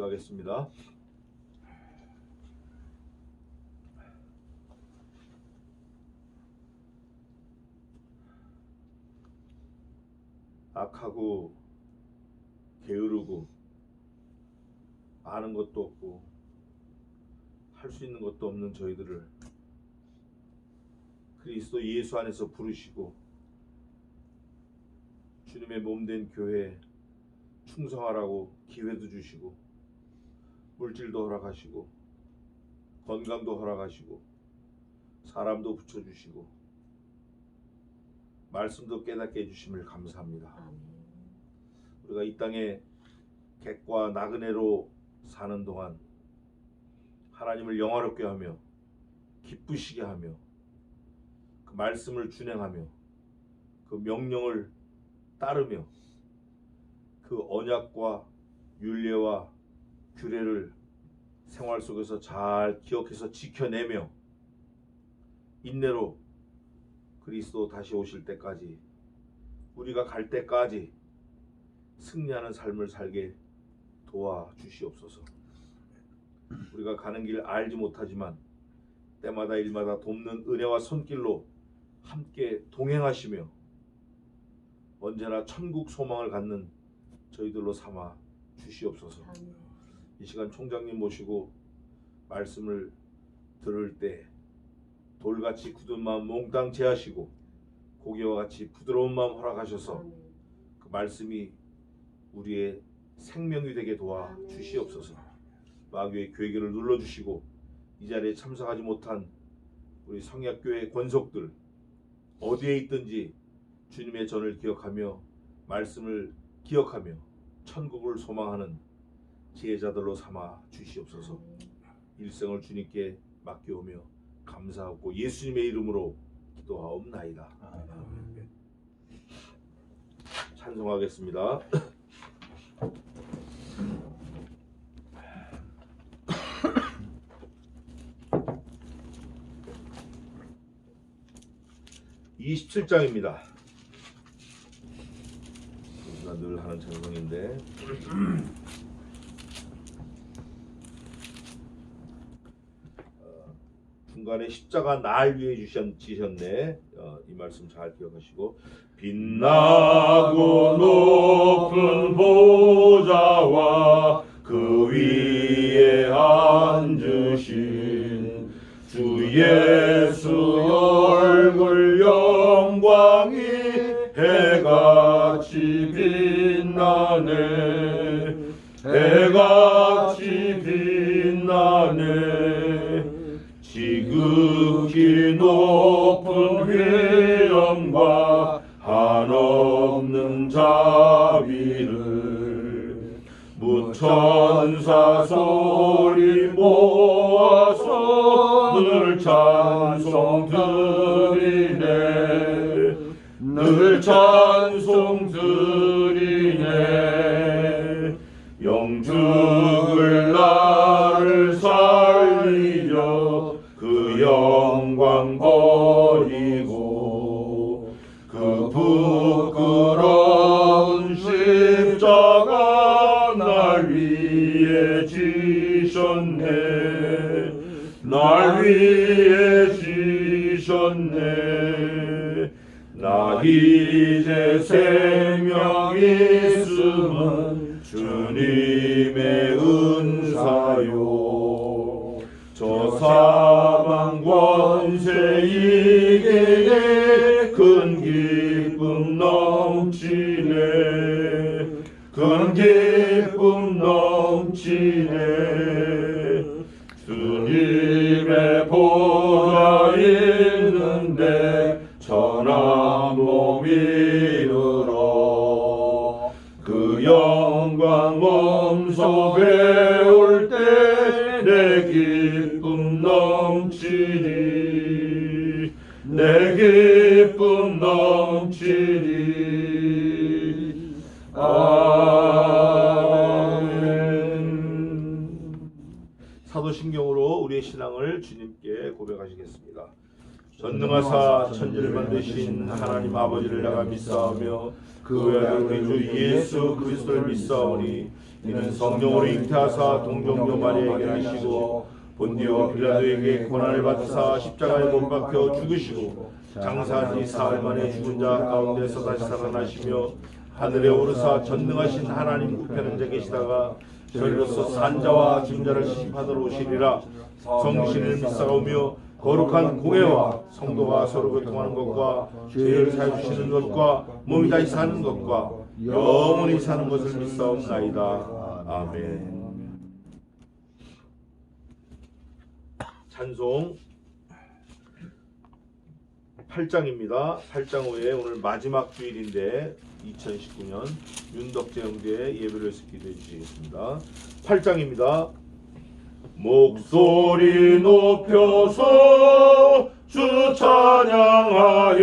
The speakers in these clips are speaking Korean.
기도하겠습니다. 악하고 게으르고 아는 것도 없고 할 수 있는 것도 없는 저희들을 그리스도 예수 안에서 부르시고 주님의 몸된 교회에 충성하라고 기회도 주시고 물질도 허락하시고 건강도 허락하시고 사람도 붙여주시고 말씀도 깨닫게 해주심을 감사합니다. 우리가 이 땅에 객과 나그네로 사는 동안 하나님을 영화롭게 하며 기쁘시게 하며 그 말씀을 준행하며 그 명령을 따르며 그 언약과 율례와 규례를 생활 속에서 잘 기억해서 지켜내며 인내로 그리스도 다시 오실 때까지 우리가 갈 때까지 승리하는 삶을 살게 도와주시옵소서. 우리가 가는 길 알지 못하지만 때마다 일마다 돕는 은혜와 손길로 함께 동행하시며 언제나 천국 소망을 갖는 저희들로 삼아 주시옵소서. 이 시간 총장님 모시고 말씀을 들을 때 돌같이 굳은 마음 몽땅 제하시고 고기와 같이 부드러운 마음 허락하셔서 그 말씀이 우리의 생명이 되게 도와 주시옵소서. 마귀의 괴계를 눌러주시고 이 자리에 참석하지 못한 우리 성약교회 권속들 어디에 있든지 주님의 전을 기억하며 말씀을 기억하며 천국을 소망하는 지혜자들로 삼아 주시옵소서. 일생을 주님께 맡겨오며 감사하고 예수님의 이름으로 기도하옵나이다. 아멘. 찬송하겠습니다. (27장입니다) 우리가 늘 하는 찬송인데 중간에 십자가 날 위해 지셨네. 이 말씀 잘 기억하시고 빛나고 높은 보좌와 그 위에 앉으신 주 예수 얼굴 영광이 해같이 빛나네. 해같이 빛나네. 지극히 높은 위엄과 한없는 자비를 무천사 소리 모아서 늘 찬송 드리네. 늘 찬송 드리네. 영죽을 나를 살리려 그 영광 버리고 그 부끄러운 십자가 날 위에 지셨네. 날 위에 지셨네. 나 이제 생명 있음은 주님의 은사요. 저 사망 권세 이기에 큰 기쁨 넘치네. 큰 기쁨 넘치네. 주님의 보좌 있는데 천한 몸이 들어 그 영광 몸소 배울 때 내 기쁨 넘치리. 내 기쁨 넘치리. 아멘. 사도신경으로 우리의 신앙을 주님께 고백하시겠습니다. 전능하사 천지를 만드신 하나님 아버지를 내가 믿사오며 그 외아들 우리 주 예수 그리스도를 믿사오니 이는 성령으로 잉태하사 동정녀 마리아에게 하시고 본디오 빌라도에게 고난을 받으사 십자가에 못 박혀 죽으시고 장사한 지 사흘 만에 죽은 자 가운데서 다시 살아나시며 하늘에 오르사 전능하신 하나님 우편한 자 계시다가 저희로서 산자와 짐자를 심판으로 오시리라. 성신을 믿사오며 거룩한 공회와 성도가 서로 교통하는 것과 죄를 사해 주시는 것과 몸이 다시 사는 것과 영원히 사는 것을 믿사옵나이다. 아멘. 찬송 8장입니다. 8장 후에 오늘 마지막 주일인데 2019년 윤덕재 형제의 예배를 기도해 주시겠습니다. 8장입니다. 목소리 높여서 주 찬양하여라.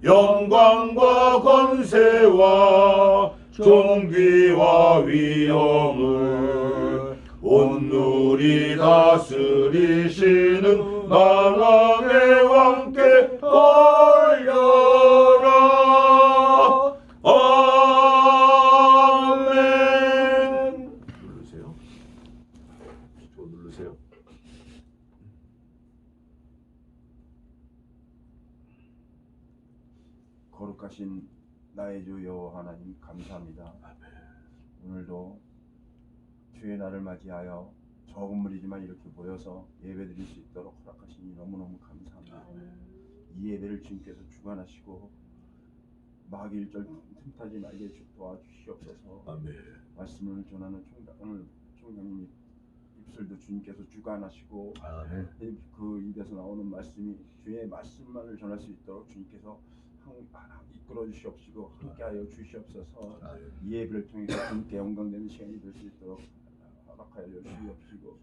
영광과 권세와 존귀와 위엄을 온누리 다스리시는 만왕의 왕께 올려라. 아멘. 누르세요. 저 누르세요. 거룩하신 나의 주 여호와 하나님 감사합니다. 오늘도 주의 날을 맞이하여 적은 무리지만 이렇게 모여서 예배드릴 수 있도록 허락하시니 너무너무 감사합니다. 이 예배를 주님께서 주관하시고 마귀일절 틈타지 말게 도와주시옵소서. 말씀을 전하는 총장님 입술도 주님께서 주관하시고 그 입에서 나오는 말씀이 주의 말씀만을 전할 수 있도록 주님께서 이끌어 주시옵시고 함께하여 주시옵소서. 이 예배를 통해서 주님께 영광되는 시간이 될 수 있도록 허락하여 주시옵시고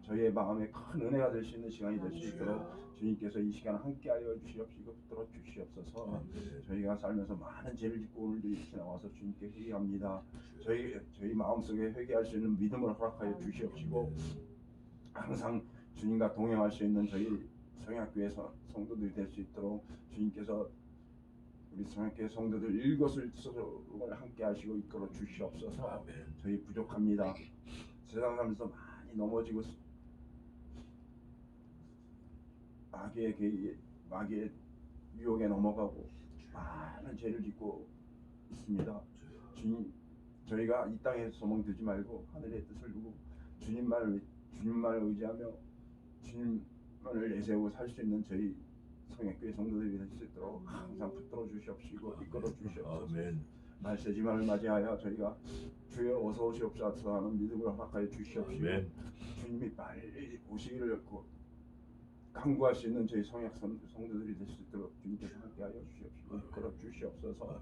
저희의 마음에 큰 은혜가 될 수 있는 시간이 될 수 있도록 주님께서 이 시간 함께하여 주시옵시고 붙들어 주시옵소서. 저희가 살면서 많은 죄를 짓고 오늘도 이렇게 나와서 주님께 회개합니다. 저희 마음속에 회개할 수 있는 믿음을 허락하여 주시옵시고 항상 주님과 동행할 수 있는 저희 성약교회 성도들이 될 수 있도록 주님께서 우리 성약교회 성도들 일거수일투족을 함께 하시고 이끌어 주시옵소서. 저희 부족합니다. 세상 살면서 많이 넘어지고 마귀의 유혹에 넘어가고 많은 죄를 짓고 있습니다. 주님, 저희가 이 땅에 소망 두지 말고 하늘의 뜻을 두고 주님만을 의지하며 주님만을 내세우고 살 수 있는 저희 성약교회 성도들이 될 수 있도록 항상 붙들어 주시옵시고 이끌어 주시옵소서. 말세지만을 맞이하여 저희가 주여 어서 오시옵소서 하는 믿음을 허락하여 주시옵시고 주님이 빨리 오시기를 간구할 수 있는 저희 성약 성도들이 될 수 있도록 주님께서 함께하여 주시옵시고 이끌어 주시옵소서.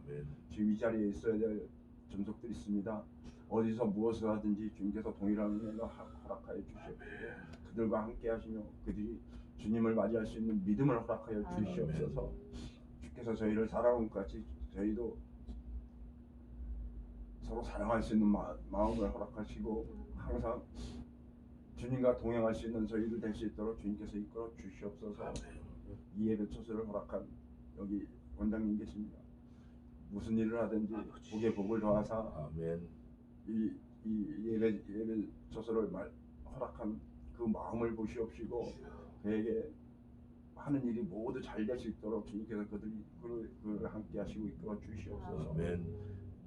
지금 이 자리에 있어야 될 전속들이 있습니다. 어디서 무엇을 하든지 주님께서 동일한 은혜로 허락하여 주시옵시고 그들과 함께하시며 그들이 주님을 맞이할 수 있는 믿음을 허락하여 주시옵소서. 주께서 저희를 사랑한 것 같이 저희도 서로 사랑할 수 있는 마음을 허락하시고 항상 주님과 동행할 수 있는 저희들 될 수 있도록 주님께서 이끌어 주시옵소서. 이 예배 초소를 허락한 여기 원장님 계십니다. 무슨 일을 하든지 복에 복을 더하사 이 예배 초소를 허락한 그 마음을 보시옵시고 그에게 하는 일이 모두 잘 될 수 있도록 주님께서 그를 함께 하시고 이끌어 주시옵소서.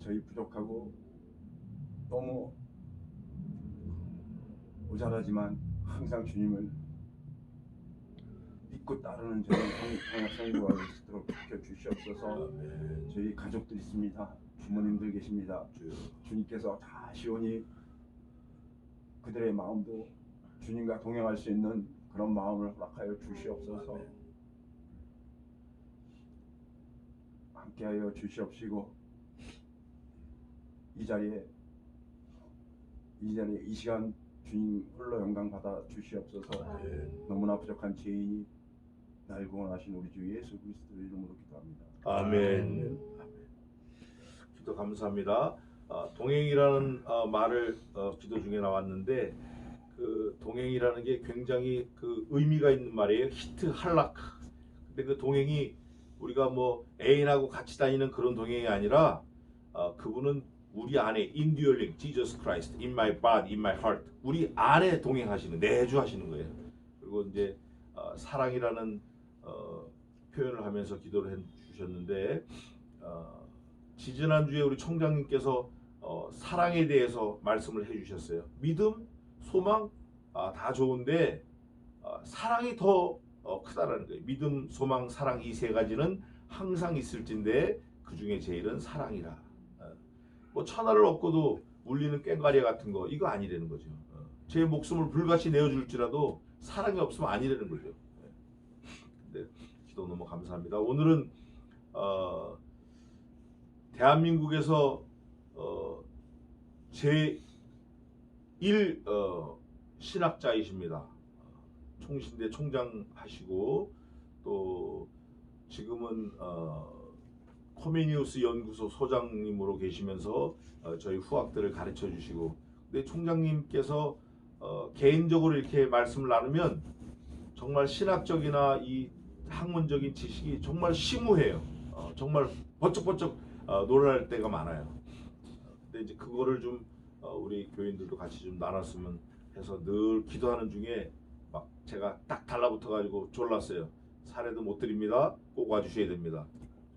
저희 부족하고 너무 모자라지만 항상 주님을 믿고 따르는 저희 성도가 될 수 있도록 지켜주시옵소서. 저희 가족들 있습니다. 부모님들 계십니다. 주님께서 다 시온이 그들의 마음도 주님과 동행할 수 있는 그런 마음을 허락하여 주시옵소서. 함께하여 주시옵시고 이 자리에 이 시간 주님 홀로 영광 받아 주시옵소서. 너무나 부족한 죄인이 날 구원하신 우리 주 예수 그리스도의 이름으로 기도합니다. 아멘. 기도 감사합니다. 동행이라는 말을 기도 중에 나왔는데 그 동행이라는 게 굉장히 그 의미가 있는 말이에요. 히트 할락. 근데 그 동행이 우리가 뭐 애인하고 같이 다니는 그런 동행이 아니라 그분은 우리 안에 indwelling Jesus Christ in my body, in my heart. 우리 안에 동행하시는, 내주하시는 거예요. 그리고 이제 사랑이라는 표현을 하면서 기도를 해주셨는데 지지난주에 우리 총장님께서 사랑에 대해서 말씀을 해주셨어요. 믿음, 소망 다 좋은데 사랑이 더 크다라는 거예요. 믿음, 소망, 사랑 이 세 가지는 항상 있을진데 그 중에 제일은 사랑이라. 뭐 천하를 얻고도 울리는 꽹과리 같은 거 이거 아니라는 거죠. 제 목숨을 불같이 내어줄지라도 사랑이 없으면 아니라는 거죠. 네, 기도 너무 감사합니다. 오늘은 대한민국에서 제1 신학자이십니다. 총신대 총장 하시고 또 지금은 코미니우스 연구소 소장님으로 계시면서 저희 후학들을 가르쳐 주시고, 근데 총장님께서 개인적으로 이렇게 말씀을 나누면 정말 신학적이나 이 학문적인 지식이 정말 심오해요. 정말 번쩍번쩍 놀랄 때가 많아요. 근데 이제 그거를 좀 우리 교인들도 같이 좀 나눴으면 해서 늘 기도하는 중에 막 제가 딱 달라붙어 가지고 졸랐어요. 사례도 못 드립니다. 꼭 와주셔야 됩니다.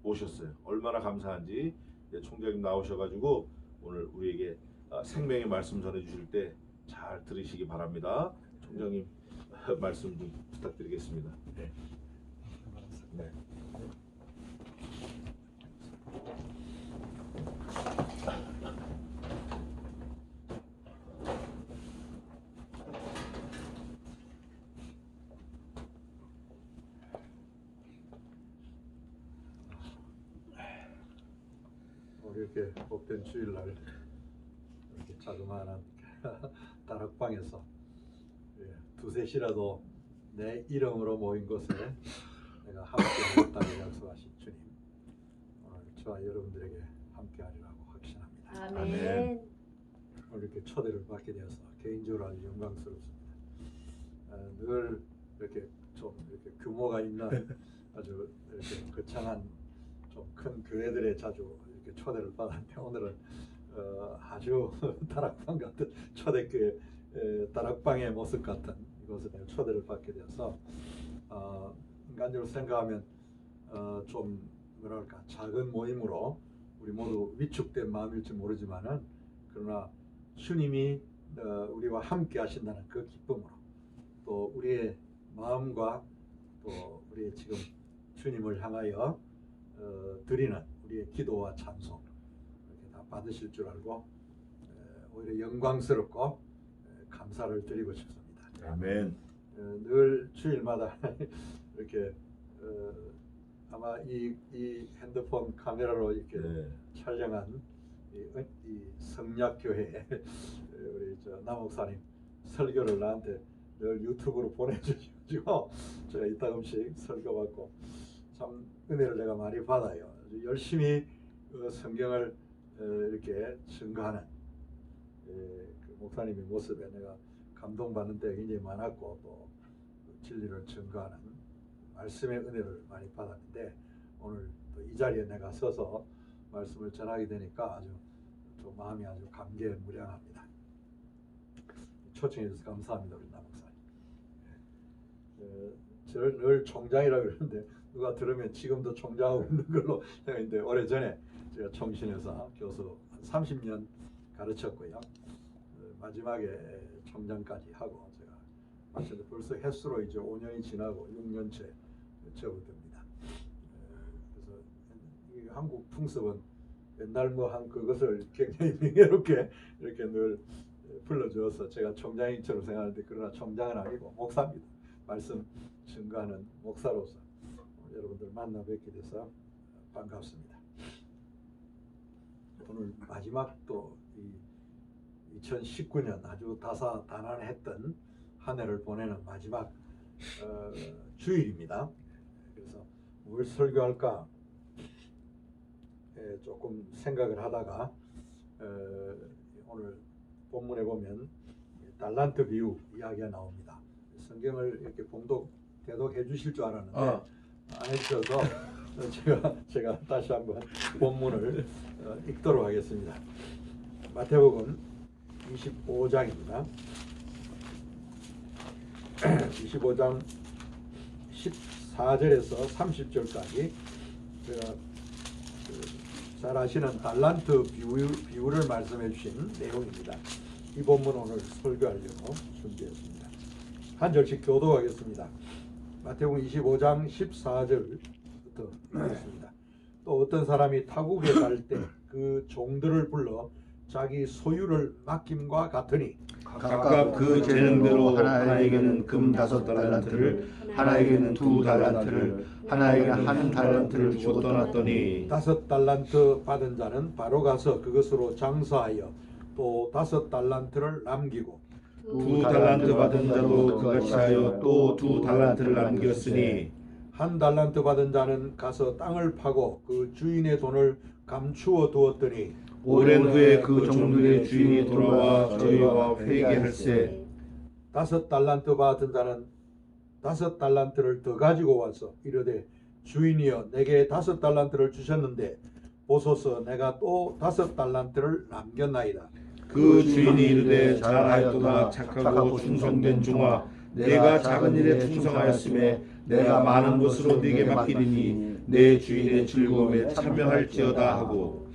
오셨어요. 얼마나 감사한지. 총장님 나오셔가지고 오늘 우리에게 생명의 말씀 전해주실 때 잘 들으시기 바랍니다. 총장님 말씀 좀 부탁드리겠습니다. 네. 네. 이렇게 복된 주일날 이렇게 자그마한 다락방에서 두세 시라도 내 이름으로 모인 곳에 내가 함께 하겠다고 약속하신 주님, 오늘 저와 여러분들에게 함께하리라고 확신합니다. 아멘. 오늘 이렇게 초대를 받게 되어서 개인적으로 아주 영광스럽습니다. 늘 이렇게 좀 이렇게 규모가 있는 아주 이렇게 거창한 좀 큰 교회들에 자주 이렇게 초대를 받았는데 오늘은 아주 다락방 같은 초대교회 다락방의 모습 같은 이곳에 내가 초대를 받게 되어서 인간적으로 생각하면 좀 뭐랄까 작은 모임으로 우리 모두 위축된 마음일지 모르지만은 그러나 주님이 우리와 함께 하신다는 그 기쁨으로 또 우리의 마음과 또 우리의 지금 주님을 향하여 드리는 우리의 기도와 찬송 이렇게 다 받으실 줄 알고 오히려 영광스럽고 감사를 드리고 싶습니다. 아멘. 늘 주일마다 이렇게 아마 이 핸드폰 카메라로 이렇게 네. 촬영한 이 성약교회 우리 남 목사님 설교를 나한테 늘 유튜브로 보내주시고 제가 이따금씩 설교받고 참 은혜를 내가 많이 받아요. 열심히 성경을 이렇게 증거하는 그 목사님의 모습에 내가 감동받는 때가 굉장히 많았고 또 진리를 증거하는 말씀의 은혜를 많이 받았는데 오늘 또 이 자리에 내가 서서 말씀을 전하게 되니까 아주 좀 마음이 아주 감개무량합니다. 초청해 주셔서 감사합니다, 우리 남 목사님. 저를 늘 총장이라고 그러는데 누가 들으면 지금도 총장하고 있는 걸로 생각했는데 오래전에 제가 총신에서 교수 한 30년 가르쳤고요. 마지막에 총장까지 하고 제가 마쳤는데 벌써 횟수로 이제 5년이 지나고 6년째 접어듭니다. 그래서 이 한국 풍습은 옛날 뭐 한 그것을 굉장히 명예롭게 이렇게 늘 불러주어서 제가 총장인처럼 생각하는데 그러나 총장은 아니고 목사입니다. 말씀 증거하는 목사로서 여러분들 만나 뵙게 돼서 반갑습니다. 오늘 마지막 또 2019년 아주 다사다난했던 한 해를 보내는 마지막 주일입니다. 그래서 뭘 설교할까 조금 생각을 하다가 오늘 본문에 보면 달란트 비유 이야기가 나옵니다. 성경을 이렇게 대독해 주실 줄 알았는데 안 해주셔서 제가 다시 한번 본문을 읽도록 하겠습니다. 마태복음 25장입니다. 25장 14절에서 30절까지 제가 잘 아시는 달란트 비유를 말씀해 주신 내용입니다. 이 본문 오늘 설교하려고 준비했습니다. 한 절씩 교도하겠습니다. 마태복음 25장 14절부터 하겠습니다. 또 어떤 사람이 타국에 갈 때 그 종들을 불러 자기 소유를 맡김과 같으니 각각 그 재능대로 하나에게는 금 5달란트를, 하나에게는 2달란트를, 하나에게는 1달란트를 주고 떠났더니 5달란트 받은 자는 바로 가서 그것으로 장사하여 또 5달란트를 남기고 2달란트 받은 자도 그같이 하여 또 2달란트를 남겼으니 1달란트 받은 자는 가서 땅을 파고 그 주인의 돈을 감추어 두었더니 오랜 후에 그 종들의 주인이 돌아와 저희와 회개할세 5달란트 받은 자는 5달란트를 더 가지고 와서 이르되 주인이여 내게 5달란트를 주셨는데 보소서 내가 또 5달란트를 남겼나이다. 그 주인이 이르되 잘하였도다 착하고 충성된 종아 내가 작은 일에 충성하였음에 내가 많은 것으로 네게 맡기리니 내 주인의 즐거움에 참여할지어다 하고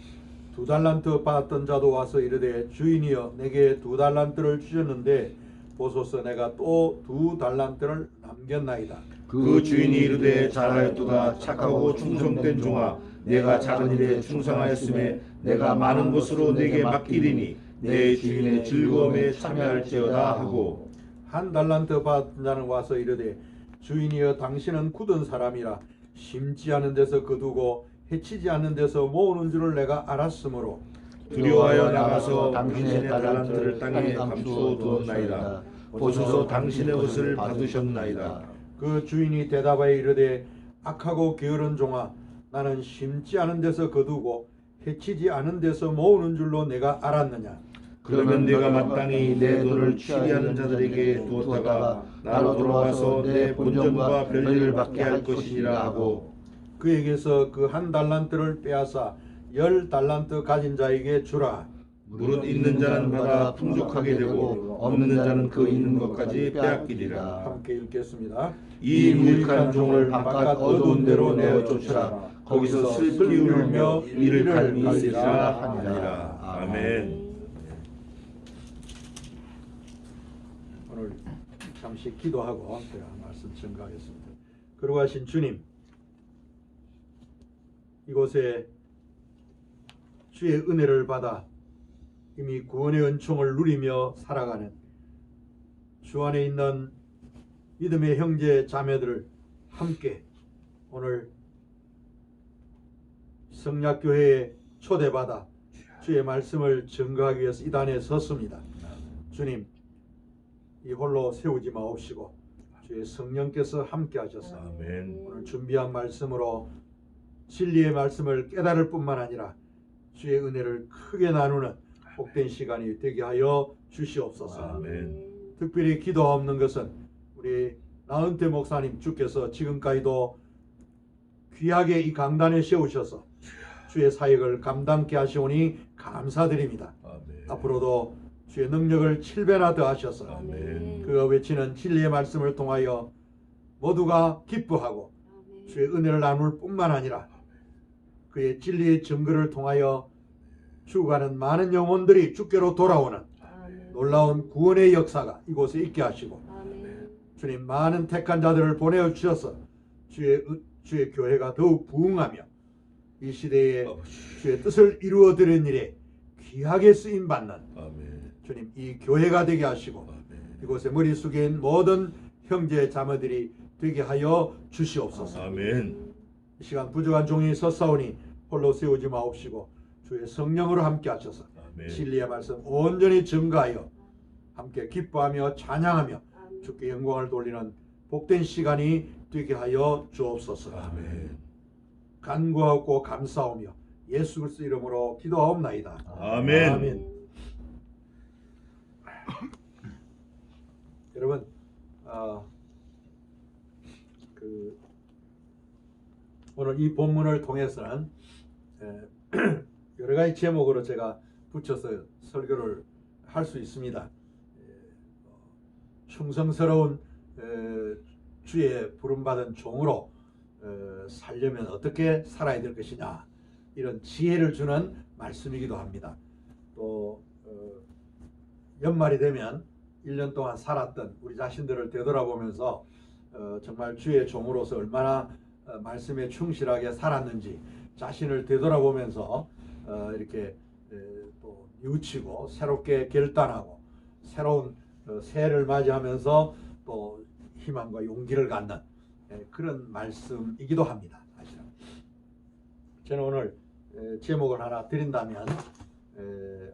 2달란트 받았던 자도 와서 이르되 주인이여 내게 2달란트를 주셨는데 보소서 내가 또 2달란트를 남겼나이다. 그 주인이 이르되 잘하였도다 착하고 충성된 종아 내가 작은 일에 충성하였음에 내가 많은 것으로 네게 맡기리니 내 주인의 즐거움에 참여할지어다 하고 1달란트 받은 자는 와서 이르되 주인이여 당신은 굳은 사람이라 심지 않은 데서 거두고 해치지 않는 데서 모으는 줄을 내가 알았으므로 두려워하여 나가서 당신의 달란트를 땅에 감추어 두었나이다. 보소서 당신의 것을 받으셨나이다. 그 주인이 대답하여 이르되 악하고 게으른 종아 나는 심지 않은 데서 거두고 해치지 않은 데서 모으는 줄로 내가 알았느냐. 그러면 내가 마땅히 내 돈을 취리하는 자들에게 두었다가 나로 돌아와서 내 본전과 별일을 받게 할 것이니라 하고 그에게서 그 1달란트를 빼앗아 10달란트 가진 자에게 주라. 무릇 있는 자는 받아 풍족하게 되고 없는 자는 그 있는 것까지 빼앗기리라. 함께 읽겠습니다. 이 무익한 종을 바깥 어두운 데로 내어 쫓으라. 거기서 슬피 울며 이를 갈미 있으리라 하니라. 아멘. 오늘 잠시 기도하고 제가 말씀 전가하겠습니다. 거룩하신 주님, 이곳에 주의 은혜를 받아 이미 구원의 은총을 누리며 살아가는 주 안에 있는 믿음의 형제 자매들을 함께 오늘 성약교회에 초대받아 주의 말씀을 증거하기 위해서 이 단에 섰습니다. 주님, 이 홀로 세우지 마옵시고 주의 성령께서 함께 하셔서 아멘. 오늘 준비한 말씀으로 진리의 말씀을 깨달을 뿐만 아니라 주의 은혜를 크게 나누는 복된 시간이 되게 하여 주시옵소서. 아멘. 특별히 기도 없는 것은 우리 나은태 목사님 주께서 지금까지도 귀하게 이 강단에 세우셔서 주의 사역을 감당케 하시오니 감사드립니다. 아멘. 앞으로도 주의 능력을 7배나 더하셔서 아멘. 그가 외치는 진리의 말씀을 통하여 모두가 기뻐하고 주의 은혜를 나눌 뿐만 아니라 그의 진리의 증거를 통하여 죽어가는 많은 영혼들이 주께로 돌아오는 놀라운 구원의 역사가 이곳에 있게 하시고 주님 많은 택한 자들을 보내어 주셔서 주의 교회가 더욱 부흥하며 이 시대에 주의 뜻을 이루어 드리는 일에 귀하게 쓰임 받는 아멘. 주님 이 교회가 되게 하시고 이곳에 머리 숙인 모든 형제 자매들이 되게 하여 주시옵소서. 아멘. 이 시간 부족한 종이 섰사오니 홀로 세우지 마옵시고 주의 성령으로 함께 하셔서 아멘. 진리의 말씀 온전히 증거하여 함께 기뻐하며 찬양하며 주께 영광을 돌리는 복된 시간이 되게 하여 주옵소서. 아멘. 간구하고 감사하며 예수 그리스도 이름으로 기도하옵나이다. 아멘. 여러분 오늘 이 본문을 통해서는 여러 가지 제목으로 제가 붙여서 설교를 할 수 있습니다. 충성스러운 주의 부름받은 종으로 살려면 어떻게 살아야 될 것이냐, 이런 지혜를 주는 말씀이기도 합니다. 또 연말이 되면 1년 동안 살았던 우리 자신들을 되돌아보면서 정말 주의 종으로서 얼마나 말씀에 충실하게 살았는지 자신을 되돌아보면서 이렇게 또 뉘우치고 새롭게 결단하고 새로운 새해를 맞이하면서 또 희망과 용기를 갖는 그런 말씀이기도 합니다. 사실은 저는 오늘 제목을 하나 드린다면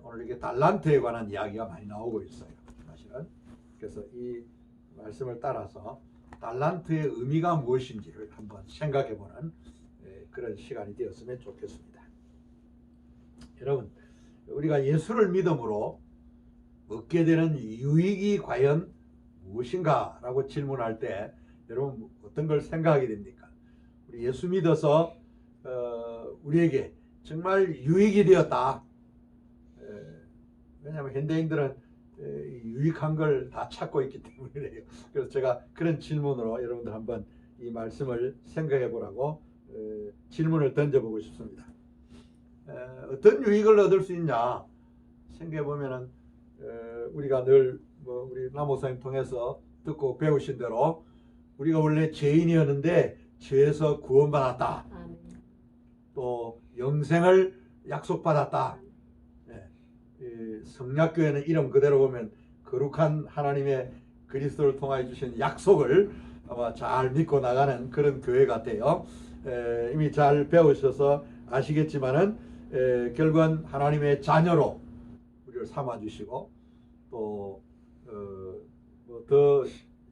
오늘 이게 달란트에 관한 이야기가 많이 나오고 있어요. 사실은 그래서 이 말씀을 따라서 달란트의 의미가 무엇인지를 한번 생각해보는 그런 시간이 되었으면 좋겠습니다. 여러분, 우리가 예수를 믿음으로 얻게 되는 유익이 과연 무엇인가 라고 질문할 때 여러분 어떤 걸 생각하게 됩니까? 우리 예수 믿어서 우리에게 정말 유익이 되었다. 왜냐하면 현대인들은 유익한 걸 다 찾고 있기 때문이래요. 그래서 제가 그런 질문으로 여러분들 한번 이 말씀을 생각해 보라고 질문을 던져보고 싶습니다. 어떤 유익을 얻을 수 있냐 생각해 보면은 우리가 늘 우리 남목사님 통해서 듣고 배우신 대로 우리가 원래 죄인이었는데 죄에서 구원받았다. 또 영생을 약속받았다. 성약교회는 이름 그대로 보면 거룩한 하나님의 그리스도를 통하여 주신 약속을 아마 잘 믿고 나가는 그런 교회 같아요. 이미 잘 배우셔서 아시겠지만은 결국은 하나님의 자녀로 우리를 삼아주시고 또 더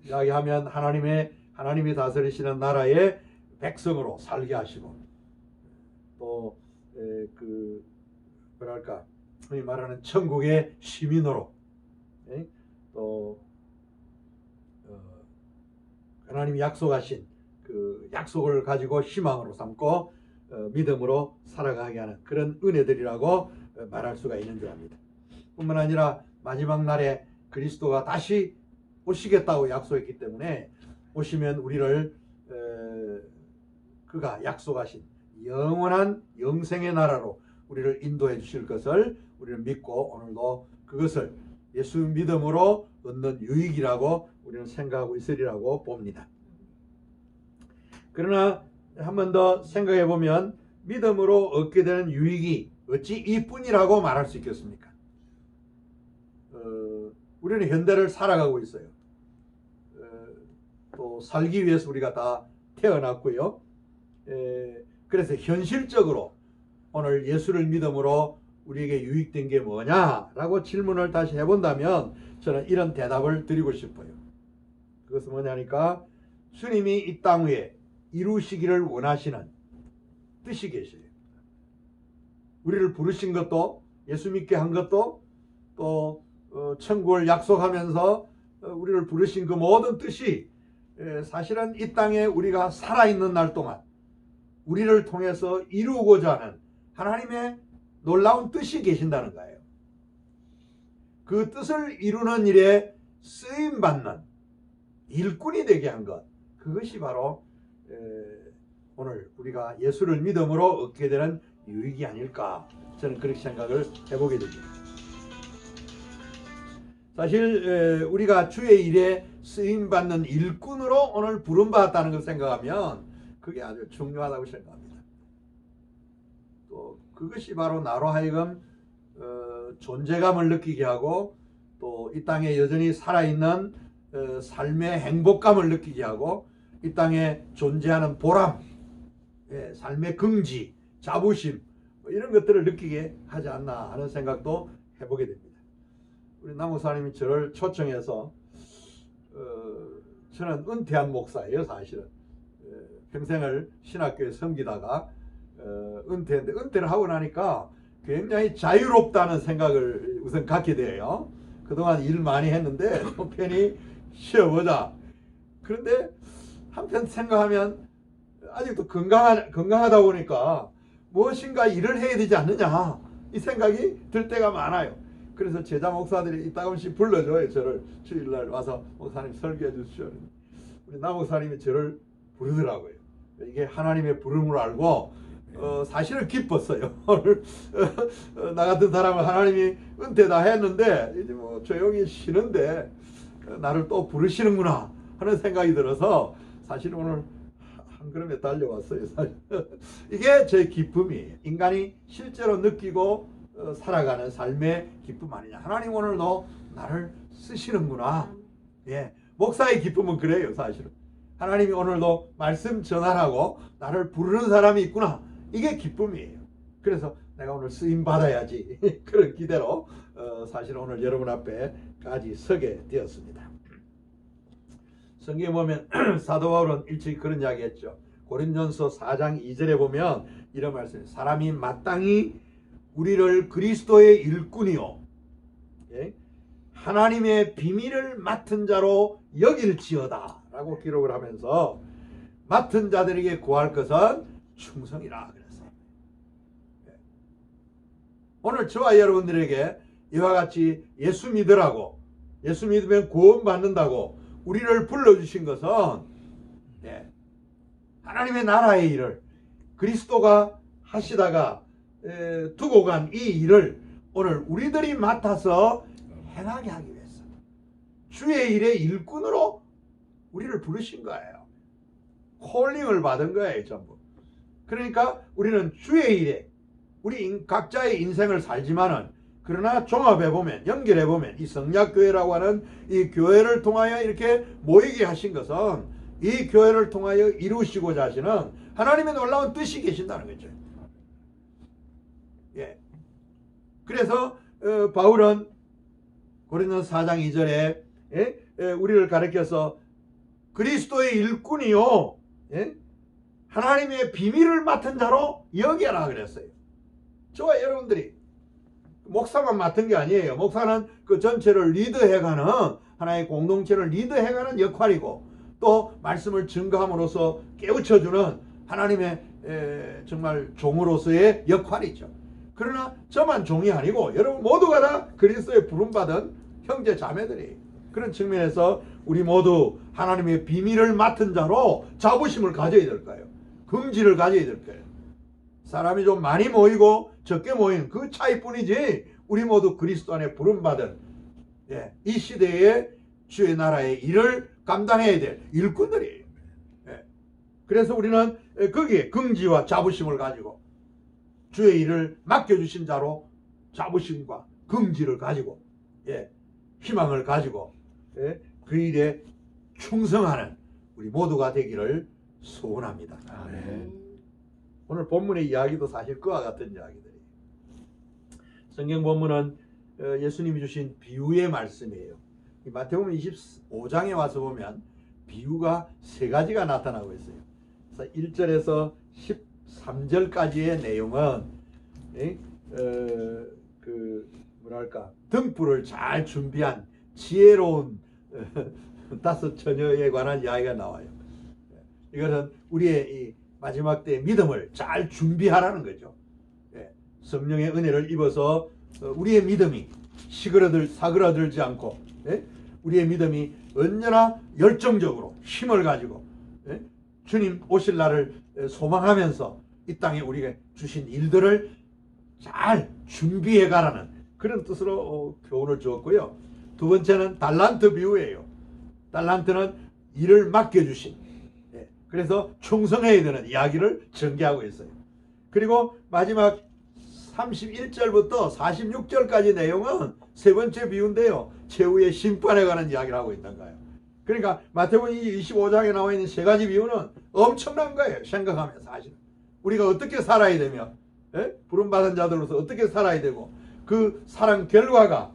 이야기하면 하나님이 다스리시는 나라의 백성으로 살게 하시고 또 뭐랄까 흔히 말하는 천국의 시민으로 또 하나님이 약속하신 그 약속을 가지고 희망으로 삼고 믿음으로 살아가게 하는 그런 은혜들이라고 말할 수가 있는 줄 압니다. 뿐만 아니라 마지막 날에 그리스도가 다시 오시겠다고 약속했기 때문에 오시면 우리를 그가 약속하신 영원한 영생의 나라로 우리를 인도해 주실 것을 우리는 믿고 오늘도 그것을 예수 믿음으로 얻는 유익이라고 우리는 생각하고 있으리라고 봅니다. 그러나 한 번 더 생각해 보면 믿음으로 얻게 되는 유익이 어찌 이뿐이라고 말할 수 있겠습니까? 우리는 현대를 살아가고 있어요. 또 살기 위해서 우리가 다 태어났고요. 그래서 현실적으로 오늘 예수를 믿음으로 우리에게 유익된 게 뭐냐라고 질문을 다시 해본다면 저는 이런 대답을 드리고 싶어요. 그것은 뭐냐니까 주님이 이 땅 위에 이루시기를 원하시는 뜻이 계셔요. 우리를 부르신 것도 예수 믿게 한 것도 또 천국을 약속하면서 우리를 부르신 그 모든 뜻이 사실은 이 땅에 우리가 살아있는 날 동안 우리를 통해서 이루고자 하는 하나님의 놀라운 뜻이 계신다는 거예요. 그 뜻을 이루는 일에 쓰임받는 일꾼이 되게 한 것, 그것이 바로 오늘 우리가 예수를 믿음으로 얻게 되는 유익이 아닐까, 저는 그렇게 생각을 해보게 됩니다. 사실 우리가 주의 일에 쓰임받는 일꾼으로 오늘 부름받았다는 것을 생각하면 그게 아주 중요하다고 생각합니다. 또 그것이 바로 나로 하여금 존재감을 느끼게 하고 또 이 땅에 여전히 살아있는 삶의 행복감을 느끼게 하고 이 땅에 존재하는 보람, 삶의 긍지, 자부심 이런 것들을 느끼게 하지 않나 하는 생각도 해보게 됩니다. 우리 남 목사님이 저를 초청해서 저는 은퇴한 목사예요. 사실은 평생을 신학교에 섬기다가 은퇴했는데 은퇴를 하고 나니까 굉장히 자유롭다는 생각을 우선 갖게 돼요. 그동안 일 많이 했는데 편히 쉬어보자. 그런데 한편 생각하면 아직도 건강하다 보니까 무엇인가 일을 해야 되지 않느냐 이 생각이 들 때가 많아요. 그래서 제자 목사들이 이따금씩 불러줘요. 저를 주일날 와서 목사님 설교해 주십시오. 우리 나 목사님이 저를 부르더라고요. 이게 하나님의 부름을 알고 사실은 기뻤어요. 오늘 나 같은 사람은 하나님이 은퇴 다 했는데 이제 뭐 조용히 쉬는데 나를 또 부르시는구나 하는 생각이 들어서 사실 오늘 한 걸음에 달려왔어요. 사실. 이게 제 기쁨이에요. 인간이 실제로 느끼고 살아가는 삶의 기쁨 아니냐. 하나님 오늘도 나를 쓰시는구나. 예, 목사의 기쁨은 그래요. 사실은 하나님이 오늘도 말씀 전하라고 나를 부르는 사람이 있구나. 이게 기쁨이에요. 그래서 내가 오늘 쓰임 받아야지 그런 기대로 사실 오늘 여러분 앞에까지 서게 되었습니다. 성경에 보면 사도 바울은 일찍 그런 이야기 했죠. 고린도전서 4장 2절에 보면 이런 말씀이에요. 사람이 마땅히 우리를 그리스도의 일꾼이요 하나님의 비밀을 맡은 자로 여길지어다 라고 기록을 하면서 맡은 자들에게 구할 것은 충성이라 그랬어요. 오늘 저와 여러분들에게 이와 같이 예수 믿으라고, 예수 믿으면 구원 받는다고 우리를 불러주신 것은 하나님의 나라의 일을 그리스도가 하시다가 두고 간 이 일을 오늘 우리들이 맡아서 행하게 하기 위해서 주의 일의 일꾼으로 우리를 부르신 거예요. 콜링을 받은 거예요. 전부. 그러니까 우리는 주의 일에 우리 각자의 인생을 살지만은 그러나 종합해보면 연결해보면 이 성약교회라고 하는 이 교회를 통하여 이렇게 모이게 하신 것은 이 교회를 통하여 이루시고자 하시는 하나님의 놀라운 뜻이 계신다는 거죠. 예. 그래서 바울은 고린도전서 4장 2절에 우리를 가르쳐서 그리스도의 일꾼이요 하나님의 비밀을 맡은 자로 여겨라 그랬어요. 저와 여러분들이 목사만 맡은 게 아니에요. 목사는 그 전체를 리드해가는 하나의 공동체를 리드해가는 역할이고 또 말씀을 증거함으로써 깨우쳐주는 하나님의 정말 종으로서의 역할이죠. 그러나 저만 종이 아니고 여러분 모두가 다 그리스도의 부름받은 형제 자매들이에요. 그런 측면에서 우리 모두 하나님의 비밀을 맡은 자로 자부심을 가져야 될 거예요. 긍지를 가져야 될 거예요. 사람이 좀 많이 모이고 적게 모이는 그 차이뿐이지 우리 모두 그리스도 안에 부름받은 이 시대의 주의 나라의 일을 감당해야 될 일꾼들이에요. 그래서 우리는 거기에 긍지와 자부심을 가지고 주의 일을 맡겨주신 자로 자부심과 긍지를 가지고 희망을 가지고 그 일에 충성하는 우리 모두가 되기를 소원합니다. 아멘. 오늘 본문의 이야기도 사실 그와 같은 이야기들이에요. 성경 본문은 예수님이 주신 비유의 말씀이에요. 마태복음 25장에 와서 보면 비유가 세 가지가 나타나고 있어요. 그래서 1절에서 13절까지의 내용은 등불을 잘 준비한 지혜로운 다섯 처녀에 관한 이야기가 나와요. 이것은 우리의 이 마지막 때의 믿음을 잘 준비하라는 거죠. 성령의 은혜를 입어서 우리의 믿음이 사그라들지 않고 우리의 믿음이 언제나 열정적으로 힘을 가지고 주님 오실 날을 소망하면서 이 땅에 우리가 주신 일들을 잘 준비해 가라는 그런 뜻으로 교훈을 주었고요. 두 번째는 달란트 비유예요. 달란트는 일을 맡겨주신, 그래서 충성해야 되는 이야기를 전개하고 있어요. 그리고 마지막 31절부터 46절까지 내용은 세 번째 비유인데요. 최후의 심판에 관한 이야기를 하고 있는 거예요. 그러니까 마태복음 25장에 나와 있는 세 가지 비유는 엄청난 거예요. 생각하면 사실 우리가 어떻게 살아야 되며 부름받은 자들로서 어떻게 살아야 되고 그 사랑 결과가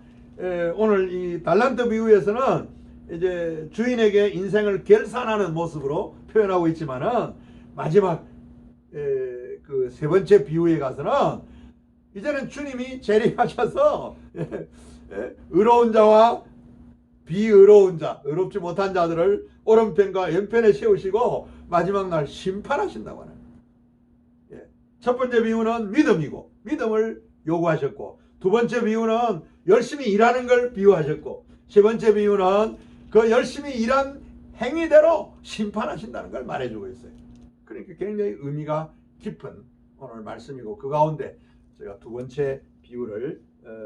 오늘 이 달란트 비유에서는 이제 주인에게 인생을 결산하는 모습으로 표현하고 있지만은 마지막 그 세 번째 비유에 가서는 이제는 주님이 재림하셔서 의로운 자와 비의로운 자, 의롭지 못한 자들을 오른편과 왼편에 세우시고 마지막 날 심판하신다고 하는. 첫 번째 비유는 믿음이고 믿음을 요구하셨고, 두 번째 비유는 열심히 일하는 걸 비유하셨고, 세 번째 비유는 그 열심히 일한 행위대로 심판하신다는 걸 말해주고 있어요. 그러니까 굉장히 의미가 깊은 오늘 말씀이고, 그 가운데 제가 두 번째 비유를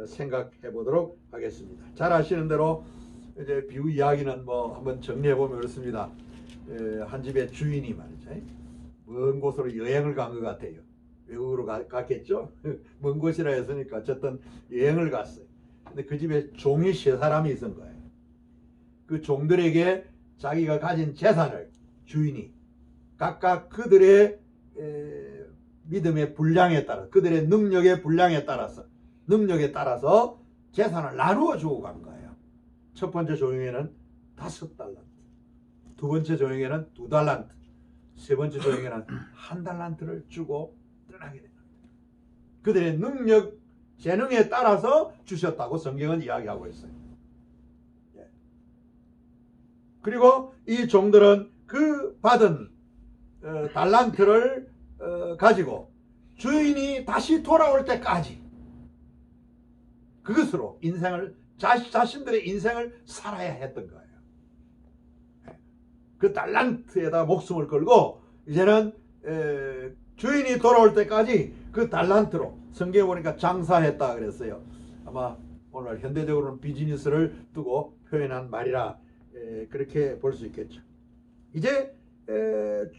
생각해 보도록 하겠습니다. 잘 아시는 대로 이제 비유 이야기는 뭐 한번 정리해 보면 그렇습니다. 한 집의 주인이 말이죠, 먼 곳으로 여행을 간 것 같아요. 외국으로 갔겠죠. 먼 곳이라 했으니까 어쨌든 여행을 갔어요. 근데 그 집에 종이 세 사람이 있은 거예요. 그 종들에게 자기가 가진 재산을 주인이 각각 그들의 믿음의 분량에 따라, 그들의 능력의 분량에 따라서 재산을 나누어 주고 간 거예요. 첫 번째 종에게는 5달란트, 두 번째 종에게는 2달란트, 세 번째 종에게는 1달란트를 주고 떠나게 됩니다. 그들의 능력, 재능에 따라서 주셨다고 성경은 이야기하고 있어요. 그리고 이 종들은 그 받은 달란트를 가지고 주인이 다시 돌아올 때까지 그것으로 인생을, 자신들의 인생을 살아야 했던 거예요. 그 달란트에다 목숨을 걸고 이제는 주인이 돌아올 때까지 그 달란트로, 성경에 보니까 장사했다 그랬어요. 아마 오늘 현대적으로는 비즈니스를 두고 표현한 말이라 그렇게 볼 수 있겠죠. 이제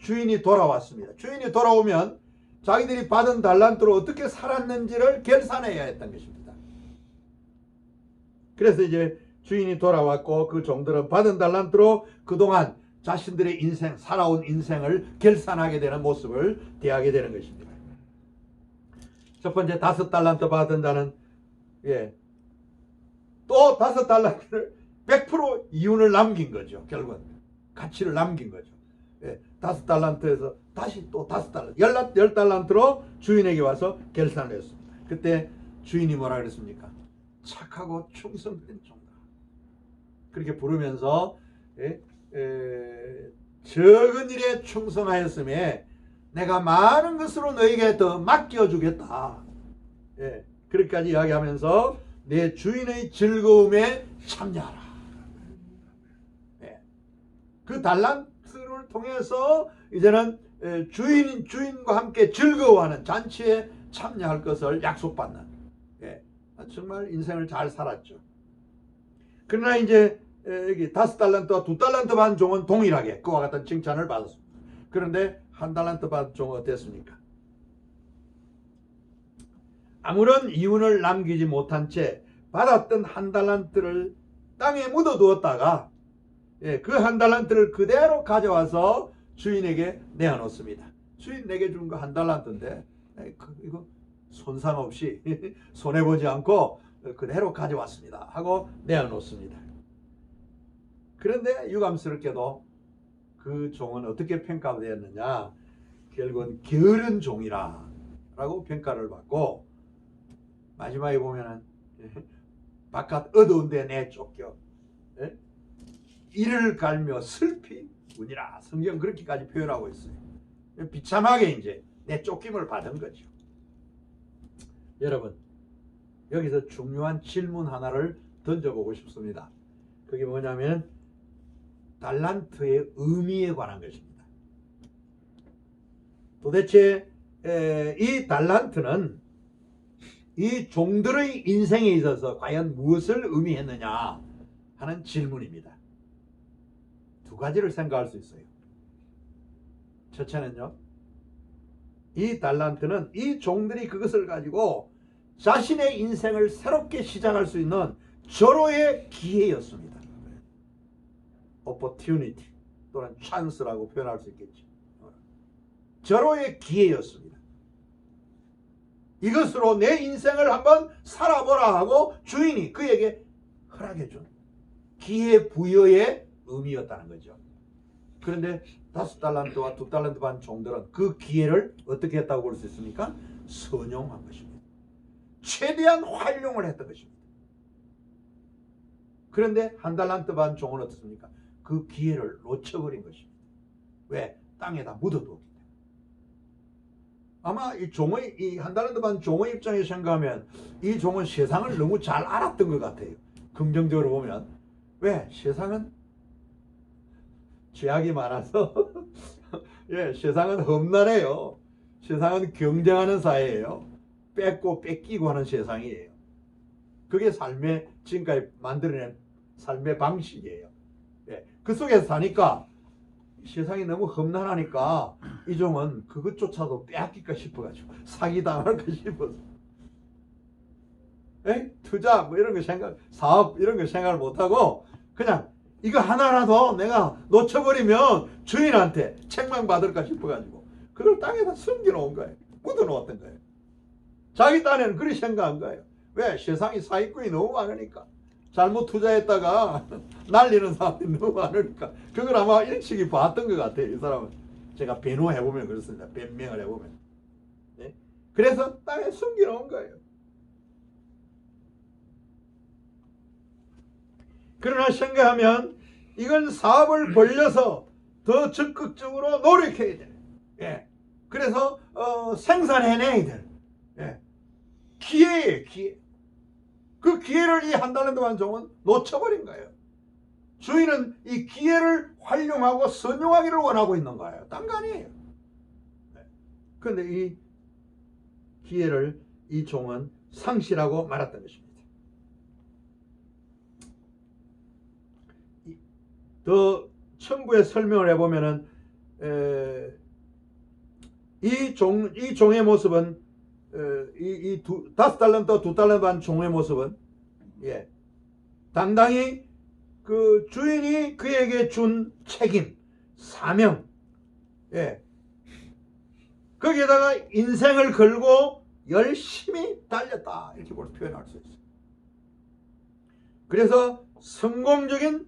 주인이 돌아왔습니다. 주인이 돌아오면 자기들이 받은 달란트로 어떻게 살았는지를 결산해야 했던 것입니다. 그래서 이제 주인이 돌아왔고 그 종들은 받은 달란트로 그동안 자신들의 인생, 살아온 인생을 결산하게 되는 모습을 대하게 되는 것입니다. 첫 번째 5달란트 받은 자는 또 5달란트를 100% 이윤을 남긴 거죠. 결국은 가치를 남긴 거죠. 5달란트에서 다시 또 5달란트, 10달란트로 주인에게 와서 결산을 했습니다. 그때 주인이 뭐라 그랬습니까? 착하고 충성된 종다. 그렇게 부르면서 적은 일에 충성하였음에 내가 많은 것으로 너에게 더 맡겨주겠다. 그렇게까지 이야기하면서 내 주인의 즐거움에 참여하라. 그 달란트를 통해서 이제는 주인과 함께 즐거워하는 잔치에 참여할 것을 약속받는, 정말 인생을 잘 살았죠. 그러나 이제 여기 5달란트와 2달란트 받은 종은 동일하게 그와 같은 칭찬을 받았습니다. 그런데 1달란트 받은 종은 어땠습니까? 아무런 이윤을 남기지 못한 채 받았던 1달란트를 땅에 묻어두었다가 그 1달란트를 그대로 가져와서 주인에게 내어놓습니다. 주인 내게 준 거 1달란트인데 이거 손상 없이 손해보지 않고 그대로 가져왔습니다 하고 내어놓습니다. 그런데 유감스럽게도 그 종은 어떻게 평가되었느냐, 결국은 게으른 종이라 라고 평가를 받고, 마지막에 보면은 바깥 어두운 데 내쫓겨 이를 갈며 슬피 우니라, 성경 그렇게까지 표현하고 있어요. 비참하게 이제 내쫓김을 받은 거죠. 여러분, 여기서 중요한 질문 하나를 던져보고 싶습니다. 그게 뭐냐면 달란트의 의미에 관한 것입니다. 도대체 이 달란트는 이 종들의 인생에 있어서 과연 무엇을 의미했느냐 하는 질문입니다. 두 가지를 생각할 수 있어요. 첫째는요, 이 달란트는 이 종들이 그것을 가지고 자신의 인생을 새롭게 시작할 수 있는 절호의 기회였습니다. opportunity 또는 chance라고 표현할 수 있겠죠. 절호의 기회였습니다. 이것으로 내 인생을 한번 살아보라 하고 주인이 그에게 허락해준 기회 부여의 의미였다는 거죠. 그런데 5달란트와 2달란트 받은 종들은 그 기회를 어떻게 했다고 볼 수 있습니까? 선용한 것입니다. 최대한 활용을 했던 것입니다. 그런데 1달란트 받은 종은 어떻습니까? 그 기회를 놓쳐버린 것입니다. 왜? 땅에다 묻어두었기 때문에. 아마 이 종의 이 한 달란트 반 종의 입장에서 생각하면 이 종은 세상을 너무 잘 알았던 것 같아요. 긍정적으로 보면. 왜? 세상은 죄악이 많아서 예, 세상은 험난해요. 세상은 경쟁하는 사회예요. 뺏고 뺏기고 하는 세상이에요. 그게 삶의 지금까지 만들어낸 삶의 방식이에요. 예, 그 속에서 사니까 세상이 너무 험난하니까 이 종은 그것조차도 빼앗길까 싶어가지고 사기당할까 싶어서 투자 뭐 이런 거 생각, 사업 이런 거 생각을 못하고 그냥 이거 하나라도 내가 놓쳐버리면 주인한테 책망받을까 싶어가지고 그걸 땅에다 숨겨놓은 거예요. 묻어놓았던 거예요. 자기 딴에는 그렇게 생각한 거예요. 왜? 세상에 사기꾼이 너무 많으니까. 잘못 투자했다가 날리는 사람들이 너무 많으니까 그걸 아마 일찍이 봤던 것 같아요. 이 사람은. 제가 변호해보면 그렇습니다. 변명을 해보면. 네? 그래서 땅에 숨겨놓은 거예요. 그러나 생각하면 이건 사업을 벌려서 더 적극적으로 노력해야 돼. 예. 그래서 생산해내야 돼. 예. 기회예요, 기회. 그 기회를 이 한 달란트 반 종은 놓쳐버린 거예요. 주인은 이 기회를 활용하고 선용하기를 원하고 있는 거예요. 딴 거 아니에요. 그런데 이 기회를 이 종은 상실하고 말았던 것입니다. 더 첨부의 설명을 해보면은 이 종의 모습은 이 5달란트, 2달란트 반 종의 모습은 예, 당당히 그 주인이 그에게 준 책임, 사명, 예, 거기에다가 인생을 걸고 열심히 달렸다 이렇게 표현할 수 있어요. 그래서 성공적인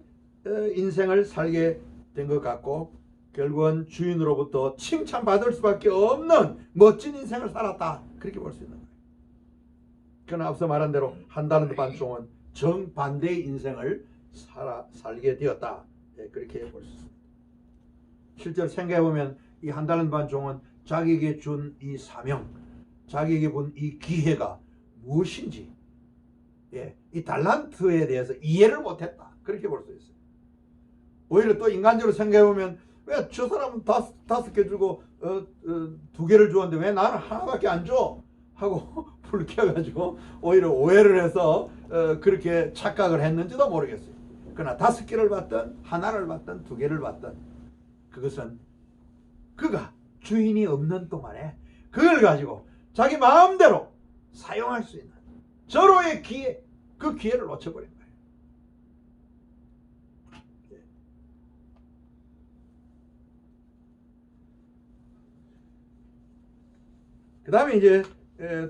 인생을 살게 된 것 같고 결국은 주인으로부터 칭찬받을 수밖에 없는 멋진 인생을 살았다 그렇게 볼 수 있는 거예요. 그러나 앞서 말한 대로 한 달란트 반 종은 정반대의 인생을 살게 되었다 그렇게 볼 수 있습니다. 실제로 생각해보면 이 한 달란트 반 종은 자기에게 준 이 사명, 자기에게 본 이 기회가 무엇인지 이 달란트에 대해서 이해를 못했다 그렇게 볼 수 있어요. 오히려 또 인간적으로 생각해보면 왜 저 사람은 다섯 개 주고 2개를 주었는데 왜 나는 하나밖에 안 줘? 하고 불쾌해가지고 오히려 오해를 해서 그렇게 착각을 했는지도 모르겠어요. 그러나 5개를 받든 하나를 받든 2개를 받든 그것은 그가 주인이 없는 동안에 그걸 가지고 자기 마음대로 사용할 수 있는 절호의 기회, 그 기회를 놓쳐버린 거예요. 그 다음에 이제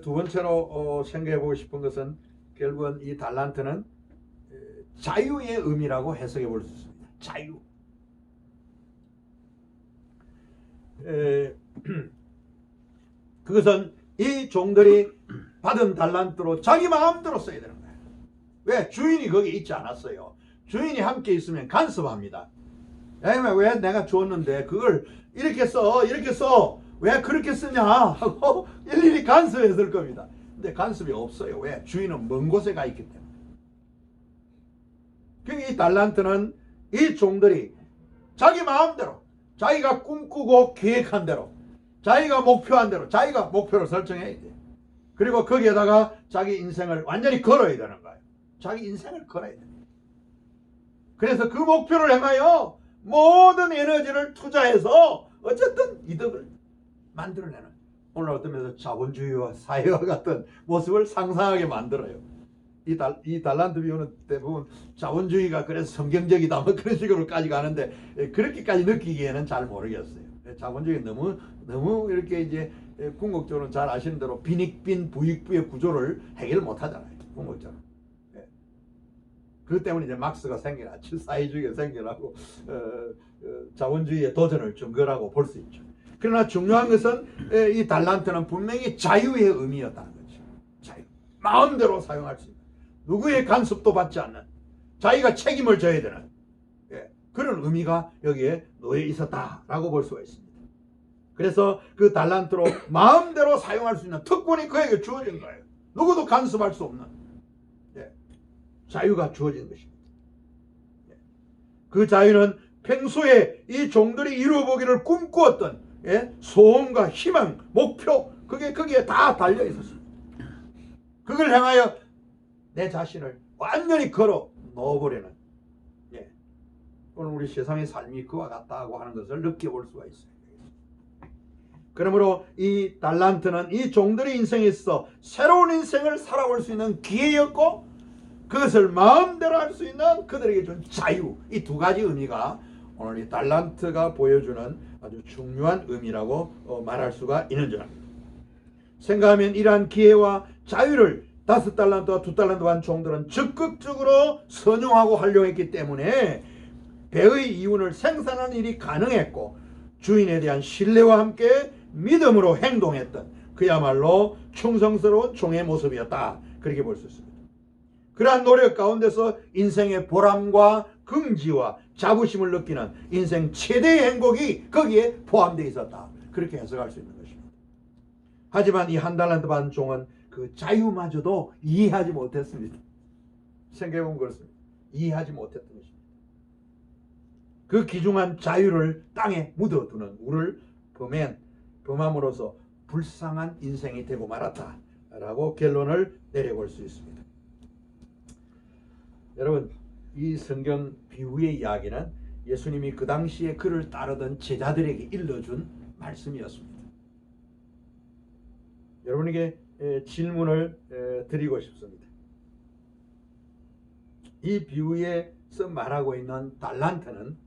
두 번째로 생각해 보고 싶은 것은 결국은 이 달란트는 자유의 의미라고 해석해 볼 수 있습니다. 자유. 그것은 이 종들이 받은 달란트로 자기 마음대로 써야 되는 거예요. 왜? 주인이 거기 있지 않았어요. 주인이 함께 있으면 간섭합니다. 왜 내가 줬는데 그걸 이렇게 써 이렇게 써 왜 그렇게 쓰냐 하고 일일이 간섭했을 겁니다. 근데 간섭이 없어요. 왜? 주인은 먼 곳에 가 있기 때문에. 그러니까 이 달란트는 이 종들이 자기 마음대로 자기가 꿈꾸고 계획한 대로 자기가 목표한 대로 자기가 목표를 설정해야 돼. 그리고 거기에다가 자기 인생을 완전히 걸어야 되는 거예요. 자기 인생을 걸어야 돼. 그래서 그 목표를 향하여 모든 에너지를 투자해서 어쨌든 이득을 만들어내는 오늘 어떤 면에서 자본주의와 사회와 같은 모습을 상상하게 만들어요. 이 달란트 비유는 대부분 자본주의가 그래서 성경적이다 뭐 그런 식으로까지 가는데 그렇게까지 느끼기에는 잘 모르겠어요. 자본주의 너무 이렇게 이제 궁극적으로 잘 아시는 대로 빈익빈 부익부의 구조를 해결 못 하잖아요. 궁극적으로. 그것 때문에 이제 막스가 생겨났죠. 사회주의가 생겨나고 자본주의의 도전을 준 거라고 볼 수 있죠. 그러나 중요한 것은 이 달란트는 분명히 자유의 의미였다는 거죠. 자유. 마음대로 사용할 수 있는. 누구의 간섭도 받지 않는. 자기가 책임을 져야 되는. 그런 의미가 여기에 놓여 있었다라고 볼 수가 있습니다. 그래서 그 달란트로 마음대로 사용할 수 있는 특권이 그에게 주어진 거예요. 누구도 간섭할 수 없는 자유가 주어진 것입니다. 그 자유는 평소에 이 종들이 이루어보기를 꿈꾸었던 소원과 희망, 목표, 그게 거기에 다 달려 있었습니다. 그걸 향하여 내 자신을 완전히 걸어 넣어버리는, 오늘 우리 세상의 삶이 그와 같다고 하는 것을 느껴볼 수가 있어요. 그러므로 이 달란트는 이 종들의 인생에 있어 새로운 인생을 살아볼 수 있는 기회였고, 그것을 마음대로 할 수 있는 그들에게 준 자유, 이 두 가지 의미가 오늘 이 달란트가 보여주는 아주 중요한 의미라고 말할 수가 있는 줄 압니다. 생각하면 이러한 기회와 자유를 5달란트와 2달란트 받은 종들은 적극적으로 선용하고 활용했기 때문에 배의 이윤을 생산하는 일이 가능했고, 주인에 대한 신뢰와 함께 믿음으로 행동했던 그야말로 충성스러운 종의 모습이었다, 그렇게 볼 수 있습니다. 그러한 노력 가운데서 인생의 보람과 긍지와 자부심을 느끼는 인생 최대의 행복이 거기에 포함되어 있었다, 그렇게 해석할 수 있는 것입니다. 하지만 이 한 달란트 받은 종은 그 자유마저도 이해하지 못했습니다. 생각해보면 그렇습니다. 이해하지 못했던 것입니다. 그 귀중한 자유를 땅에 묻어두는 우를 범함으로써 불쌍한 인생이 되고 말았다라고 결론을 내려볼 수 있습니다. 여러분, 이 성경 비유의 이야기는 예수님이 그 당시에 그를 따르던 제자들에게 일러준 말씀이었습니다. 여러분에게 질문을 드리고 싶습니다. 이 비유에서 말하고 있는 달란트는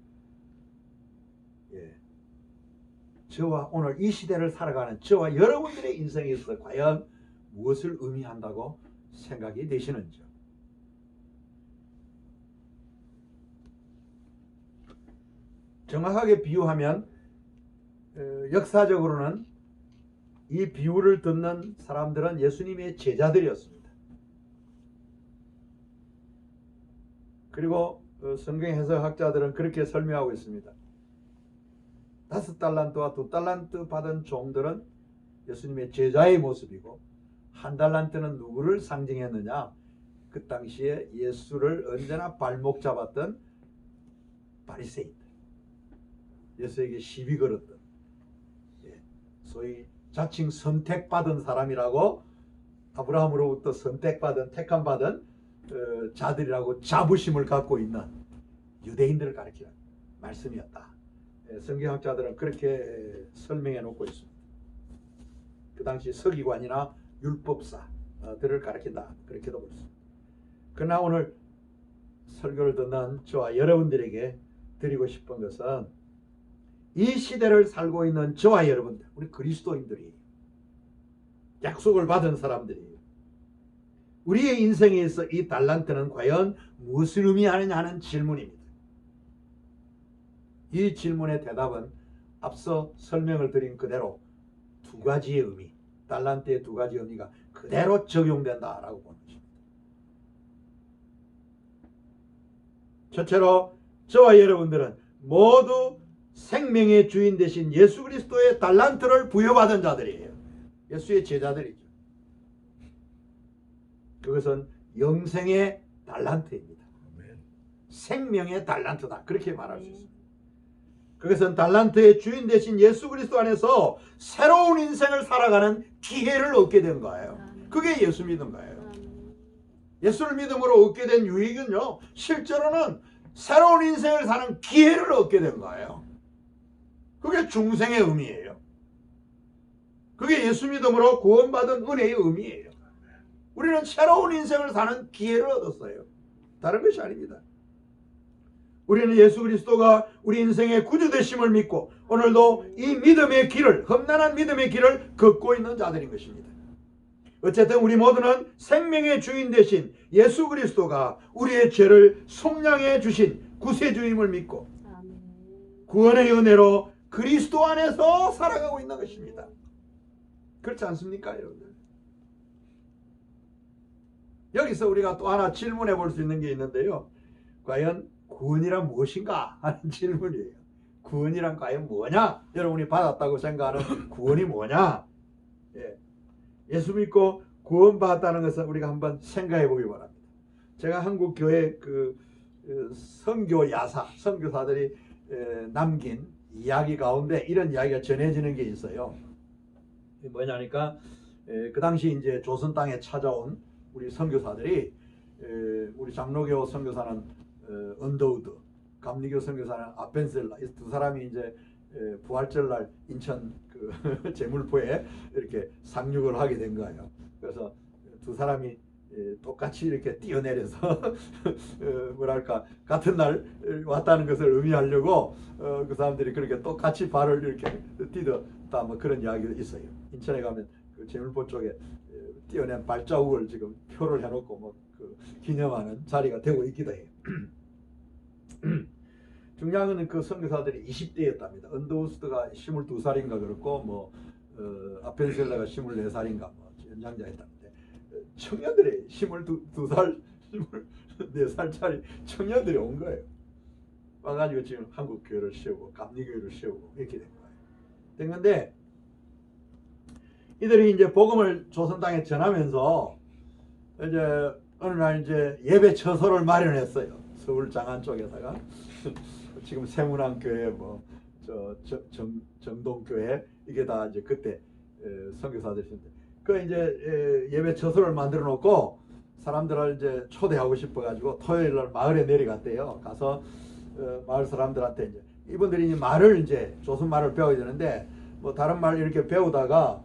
저와 오늘 이 시대를 살아가는 저와 여러분들의 인생에 있어 과연 무엇을 의미한다고 생각이 되시는지요? 정확하게 비유하면 역사적으로는 이 비유를 듣는 사람들은 예수님의 제자들이었습니다. 그리고 성경 해석학자들은 그렇게 설명하고 있습니다. 5달란트와 2달란트 받은 종들은 예수님의 제자의 모습이고, 1달란트는 누구를 상징했느냐? 그 당시에 예수를 언제나 발목 잡았던 바리새인들, 예수에게 시비 걸었던, 소위 자칭 선택받은 사람이라고, 아브라함으로부터 선택받은, 택함받은 자들이라고 자부심을 갖고 있는 유대인들을 가리키는 말씀이었다. 성경학자들은 그렇게 설명해 놓고 있습니다. 그 당시 서기관이나 율법사들을 가리킨다, 그렇게도 볼 수 있습니다. 그러나 오늘 설교를 듣는 저와 여러분들에게 드리고 싶은 것은, 이 시대를 살고 있는 저와 여러분들, 우리 그리스도인들이, 약속을 받은 사람들이, 우리의 인생에 있어 이 달란트는 과연 무엇을 의미하느냐 하는 질문입니다. 이 질문의 대답은 앞서 설명을 드린 그대로 두 가지의 의미, 달란트의 두 가지 의미가 그대로 적용된다라고 보는 것입니다. 첫째로 저와 여러분들은 모두 생명의 주인 되신 예수 그리스도의 달란트를 부여받은 자들이에요. 예수의 제자들이죠. 그것은 영생의 달란트입니다. 생명의 달란트다, 그렇게 말할 수 있습니다. 그것은 달란트의 주인 되신 예수 그리스도 안에서 새로운 인생을 살아가는 기회를 얻게 된 거예요. 그게 예수 믿은 거예요. 예수를 믿음으로 얻게 된 유익은요, 실제로는 새로운 인생을 사는 기회를 얻게 된 거예요. 그게 중생의 의미예요. 그게 예수 믿음으로 구원받은 은혜의 의미예요. 우리는 새로운 인생을 사는 기회를 얻었어요. 다른 것이 아닙니다. 우리는 예수 그리스도가 우리 인생의 구주 되심을 믿고 오늘도 이 믿음의 길을, 험난한 믿음의 길을 걷고 있는 자들인 것입니다. 어쨌든 우리 모두는 생명의 주인 되신 예수 그리스도가 우리의 죄를 속량해 주신 구세주임을 믿고 구원의 은혜로 그리스도 안에서 살아가고 있는 것입니다. 그렇지 않습니까, 여러분들? 여기서 우리가 또 하나 질문해 볼 수 있는 게 있는데요. 과연 구원이란 무엇인가 하는 질문이에요. 구원이란 과연 뭐냐? 여러분이 받았다고 생각하는 구원이 뭐냐? 예. 예수 믿고 구원받았다는 것을 우리가 한번 생각해 보기 바랍니다. 제가 한국 교회 그 선교 야사, 선교사들이 남긴 이야기 가운데 이런 이야기가 전해지는 게 있어요. 뭐냐니까 그 당시 이제 조선 땅에 찾아온 우리 선교사들이 우리 장로교 선교사는 언더우드, 감리교 선교사는 아펜셀라, 이 두 사람이 이제 부활절날 인천 그 제물포에 이렇게 상륙을 하게 된 거예요. 그래서 두 사람이 똑같이 이렇게 뛰어내려서 뭐랄까 같은 날 왔다는 것을 의미하려고 그 사람들이 그렇게 똑같이 발을 이렇게 디뎠다 뭐 그런 이야기가 있어요. 인천에 가면 그 제물포 쪽에 뛰어낸 발자국을 지금 표를 해놓고 뭐 그 기념하는 자리가 되고 있기도 해요. 중요한 건 그 선교사들이 20대였답니다. 언더우스트가 22살인가 그렇고 뭐 아펜셀라가 24살인가 뭐 연장자였다는데 청년들이 22살, 24살짜리 청년들이 온 거예요. 와가지고 지금 한국 교회를 세우고 감리교회를 세우고 이렇게 된 거예요. 된 건데 이들이 이제 복음을 조선 땅에 전하면서 이제 어느 날 이제 예배 처소를 마련했어요. 서울 장안 쪽에다가 지금 세문안 교회 뭐 정동 교회 이게 다 이제 그때 선교사들인데 그 이제 예배 처소를 만들어 놓고 사람들을 이제 초대하고 싶어 가지고 토요일 날 마을에 내려갔대요. 가서 마을 사람들한테 이제 이분들이 말을 이제 조선 말을 배워야 되는데 뭐 다른 말 이렇게 배우다가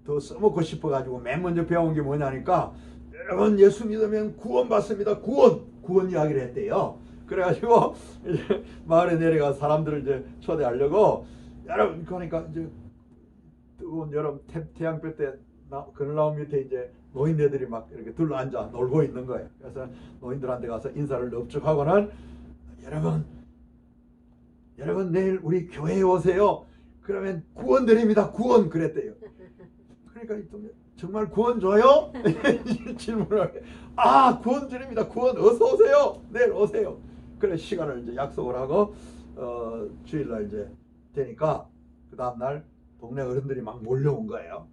더 써먹고 싶어 가지고 맨 먼저 배운 게 뭐냐니까 여러분 예수 믿으면 구원 받습니다. 구원 이야기를 했대요. 그래가지고 이제 마을에 내려가 사람들을 이제 초대하려고 여러분 그러니까 이제 뜨거운 여름 태양볕 때 그늘나무 밑에 이제 노인네들이 막 이렇게 둘러 앉아 놀고 있는 거예요. 그래서 노인들한테 가서 인사를 넙죽하고는 여러분 내일 우리 교회에 오세요. 그러면 구원 드립니다. 구원 그랬대요. 그러니까 정말 구원 줘요? 질문을 하게. 아 구원 드립니다. 구원 어서 오세요. 내일 오세요. 그래 시간을 이제 약속을 하고 주일날 이제 되니까 그 다음날 동네 어른들이 막 몰려온 거예요.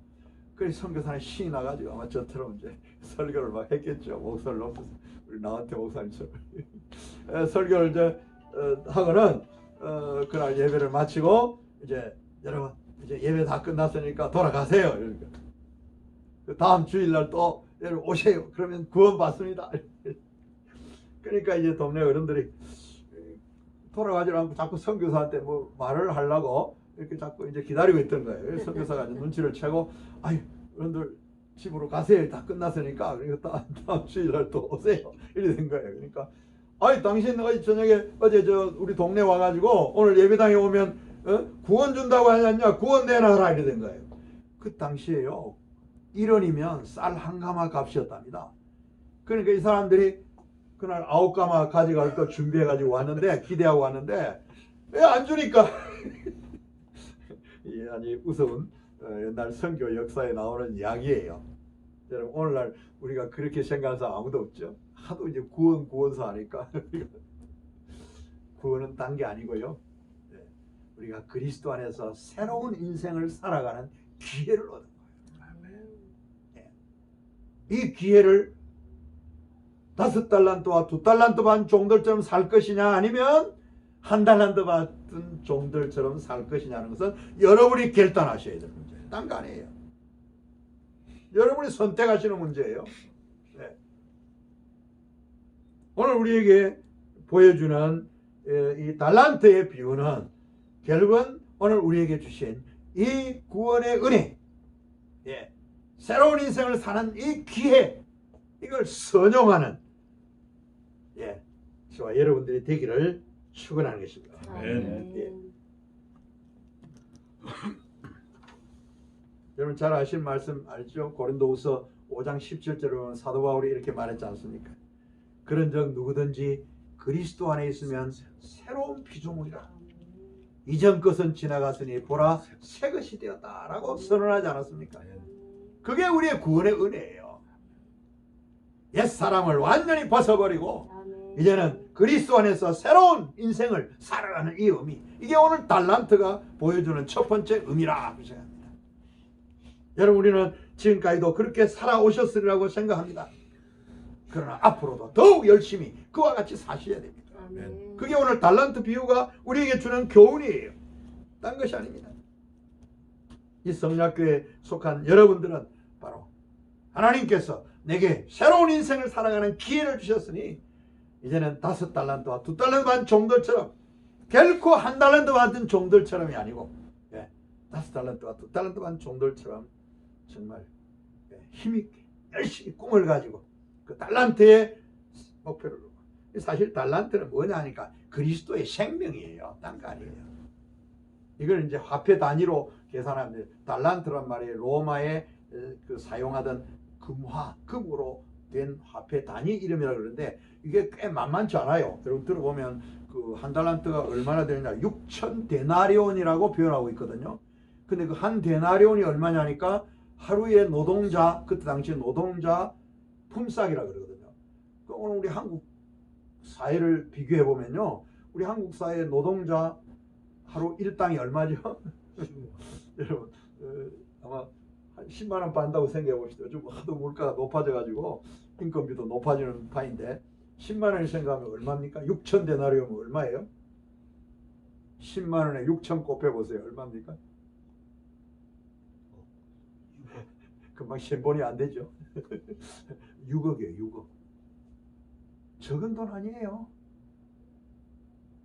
그래서 선교사는 신이 나가지고 아마 저처럼 이제 설교를 막 했겠죠. 목소리를 높여서 우리 나한테 목사님처럼 설교를 이제 하고는 그날 예배를 마치고 이제 여러분 이제 예배 다 끝났으니까 돌아가세요. 그러니까 그 다음 주일날 또 여러분 오세요. 그러면 구원 받습니다. 그러니까 이제 동네 어른들이 돌아가지 않고 자꾸 선교사한테 뭐 말을 하려고 이렇게 자꾸 이제 기다리고 있던 거예요. 선교사가 눈치를 채고 아유 어른들 집으로 가세요. 다 끝났으니까 그러니까 다음 주일날 또 오세요. 이래 된 거예요. 그러니까 아이 당신 어제 저녁에 어제 우리 동네 와가지고 오늘 예배당에 오면 구원 준다고 하지 않냐? 구원 내놔라 이래 된 거예요. 그 당시에요 1원이면 쌀 한 가마 값이었답니다. 그러니까 이 사람들이 그날 9가마 가져갈 거 준비해가지고 왔는데 기대하고 왔는데 왜 안 주니까 이 아주 우스운 옛날 선교 역사에 나오는 이야기예요. 여러분 오늘날 우리가 그렇게 생각하는 사람 아무도 없죠. 하도 이제 구원서 하니까 구원은 딴 게 아니고요. 우리가 그리스도 안에서 새로운 인생을 살아가는 기회를 얻은 거예요. 이 기회를 5달란트와 2달란트 받은 종들처럼 살 것이냐 아니면 1달란트 받은 종들처럼 살 것이냐는 것은 여러분이 결단하셔야 될 문제예요. 딴 거 아니에요. 여러분이 선택하시는 문제예요. 네. 오늘 우리에게 보여주는 이 달란트의 비유는 결국은 오늘 우리에게 주신 이 구원의 은혜, 새로운 인생을 사는 이 기회, 이걸 선용하는 저와 여러분들이 되기를 축원하는 것입니다. 여러분 잘 아시는 말씀 알죠? 고린도후서 5장 17절에 보면 사도 바울이 이렇게 말했지 않습니까? 그런즉 누구든지 그리스도 안에 있으면 새로운 피조물이라. 이전 것은 지나갔으니 보라 새 것이 되었다라고 선언하지 않았습니까? 그게 우리의 구원의 은혜예요. 옛사람을 완전히 벗어버리고 이제는 그리스도 안에서 새로운 인생을 살아가는 이 의미, 이게 오늘 달란트가 보여주는 첫 번째 의미라고 생각합니다. 여러분, 우리는 지금까지도 그렇게 살아오셨으리라고 생각합니다. 그러나 앞으로도 더욱 열심히 그와 같이 사셔야 됩니다. 아멘. 그게 오늘 달란트 비유가 우리에게 주는 교훈이에요. 딴 것이 아닙니다. 이 성략교회에 속한 여러분들은 바로 하나님께서 내게 새로운 인생을 살아가는 기회를 주셨으니 이제는 5달란트와 2달란트 받은 종들처럼, 결코 1달란트 받은 종들처럼이 아니고 5달란트와 2달란트 받은 종들처럼 정말 힘있게 열심히 꿈을 가지고 그 달란트의 목표를 이루고, 사실 달란트는 뭐냐 하니까 그리스도의 생명이에요. 딴 거 아니에요. 이걸 이제 화폐 단위로 계산하면 달란트란 말이 로마에 그 사용하던 금으로 된 화폐 단위 이름이라 그러는데 이게 꽤 만만치 않아요. 여러분 들어보면 그 한 달란트가 얼마나 되느냐, 6천 데나리온이라고 표현하고 있거든요. 근데 그 한 데나리온이 얼마냐니까 하루의 노동자, 그때 당시 노동자 품삯이라 그러거든요. 그 오늘 우리 한국 사회를 비교해 보면요, 우리 한국 사회 노동자 하루 일당이 얼마죠? 여러분 아마 한 10만 원 받는다고 생각해 보시죠. 요즘 하도 물가가 높아져 가지고 인건비도 높아지는 파인데 10만 원을 생각하면 얼마입니까? 6천 데나리온은 얼마예요? 10만 원에 6천 곱해 보세요. 얼마입니까? 금방 신본이 안 되죠. 6억이에요. 6억. 적은 돈 아니에요.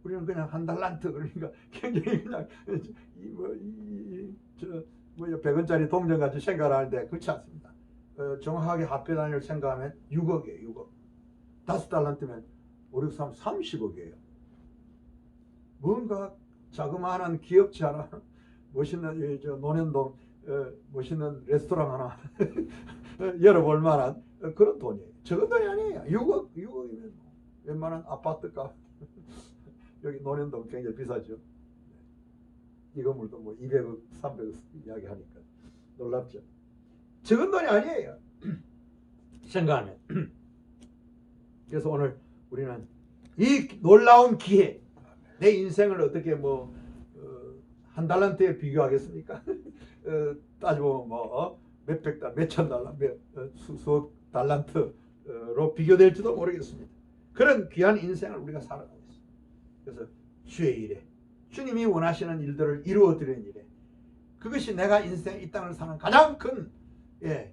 우리는 그냥 한 달란트, 그러니까 굉장히 그냥 100원짜리 동전같이 생각을 하는데 그렇지 않습니다. 정확하게 화폐 단위를 생각하면 6억이에요. 6억. 5달란트면 5, 6, 3, 30억이에요. 뭔가 자그마한 기업체 하나, 멋있는 논현동 멋있는 레스토랑 하나 열어볼 만한 그런 돈이에요. 적은 돈이 아니에요. 6억이면 웬만한 아파트값. 여기 논현동 굉장히 비싸죠. 이 건물도 뭐 200억, 300억 이야기하니까 놀랍죠. 적은 돈이 아니에요. 생각하면. 그래서 오늘 우리는 이 놀라운 기회, 내 인생을 어떻게 한 달란트에 비교하겠습니까? 따지고 몇백 달, 몇천 달러, 수억 달란트로 비교될지도 모르겠습니다. 그런 귀한 인생을 우리가 살아가고 있습니다. 그래서 주의 일에, 주님이 원하시는 일들을 이루어드리는 일에, 그것이 내가 인생 이 땅을 사는 가장 큰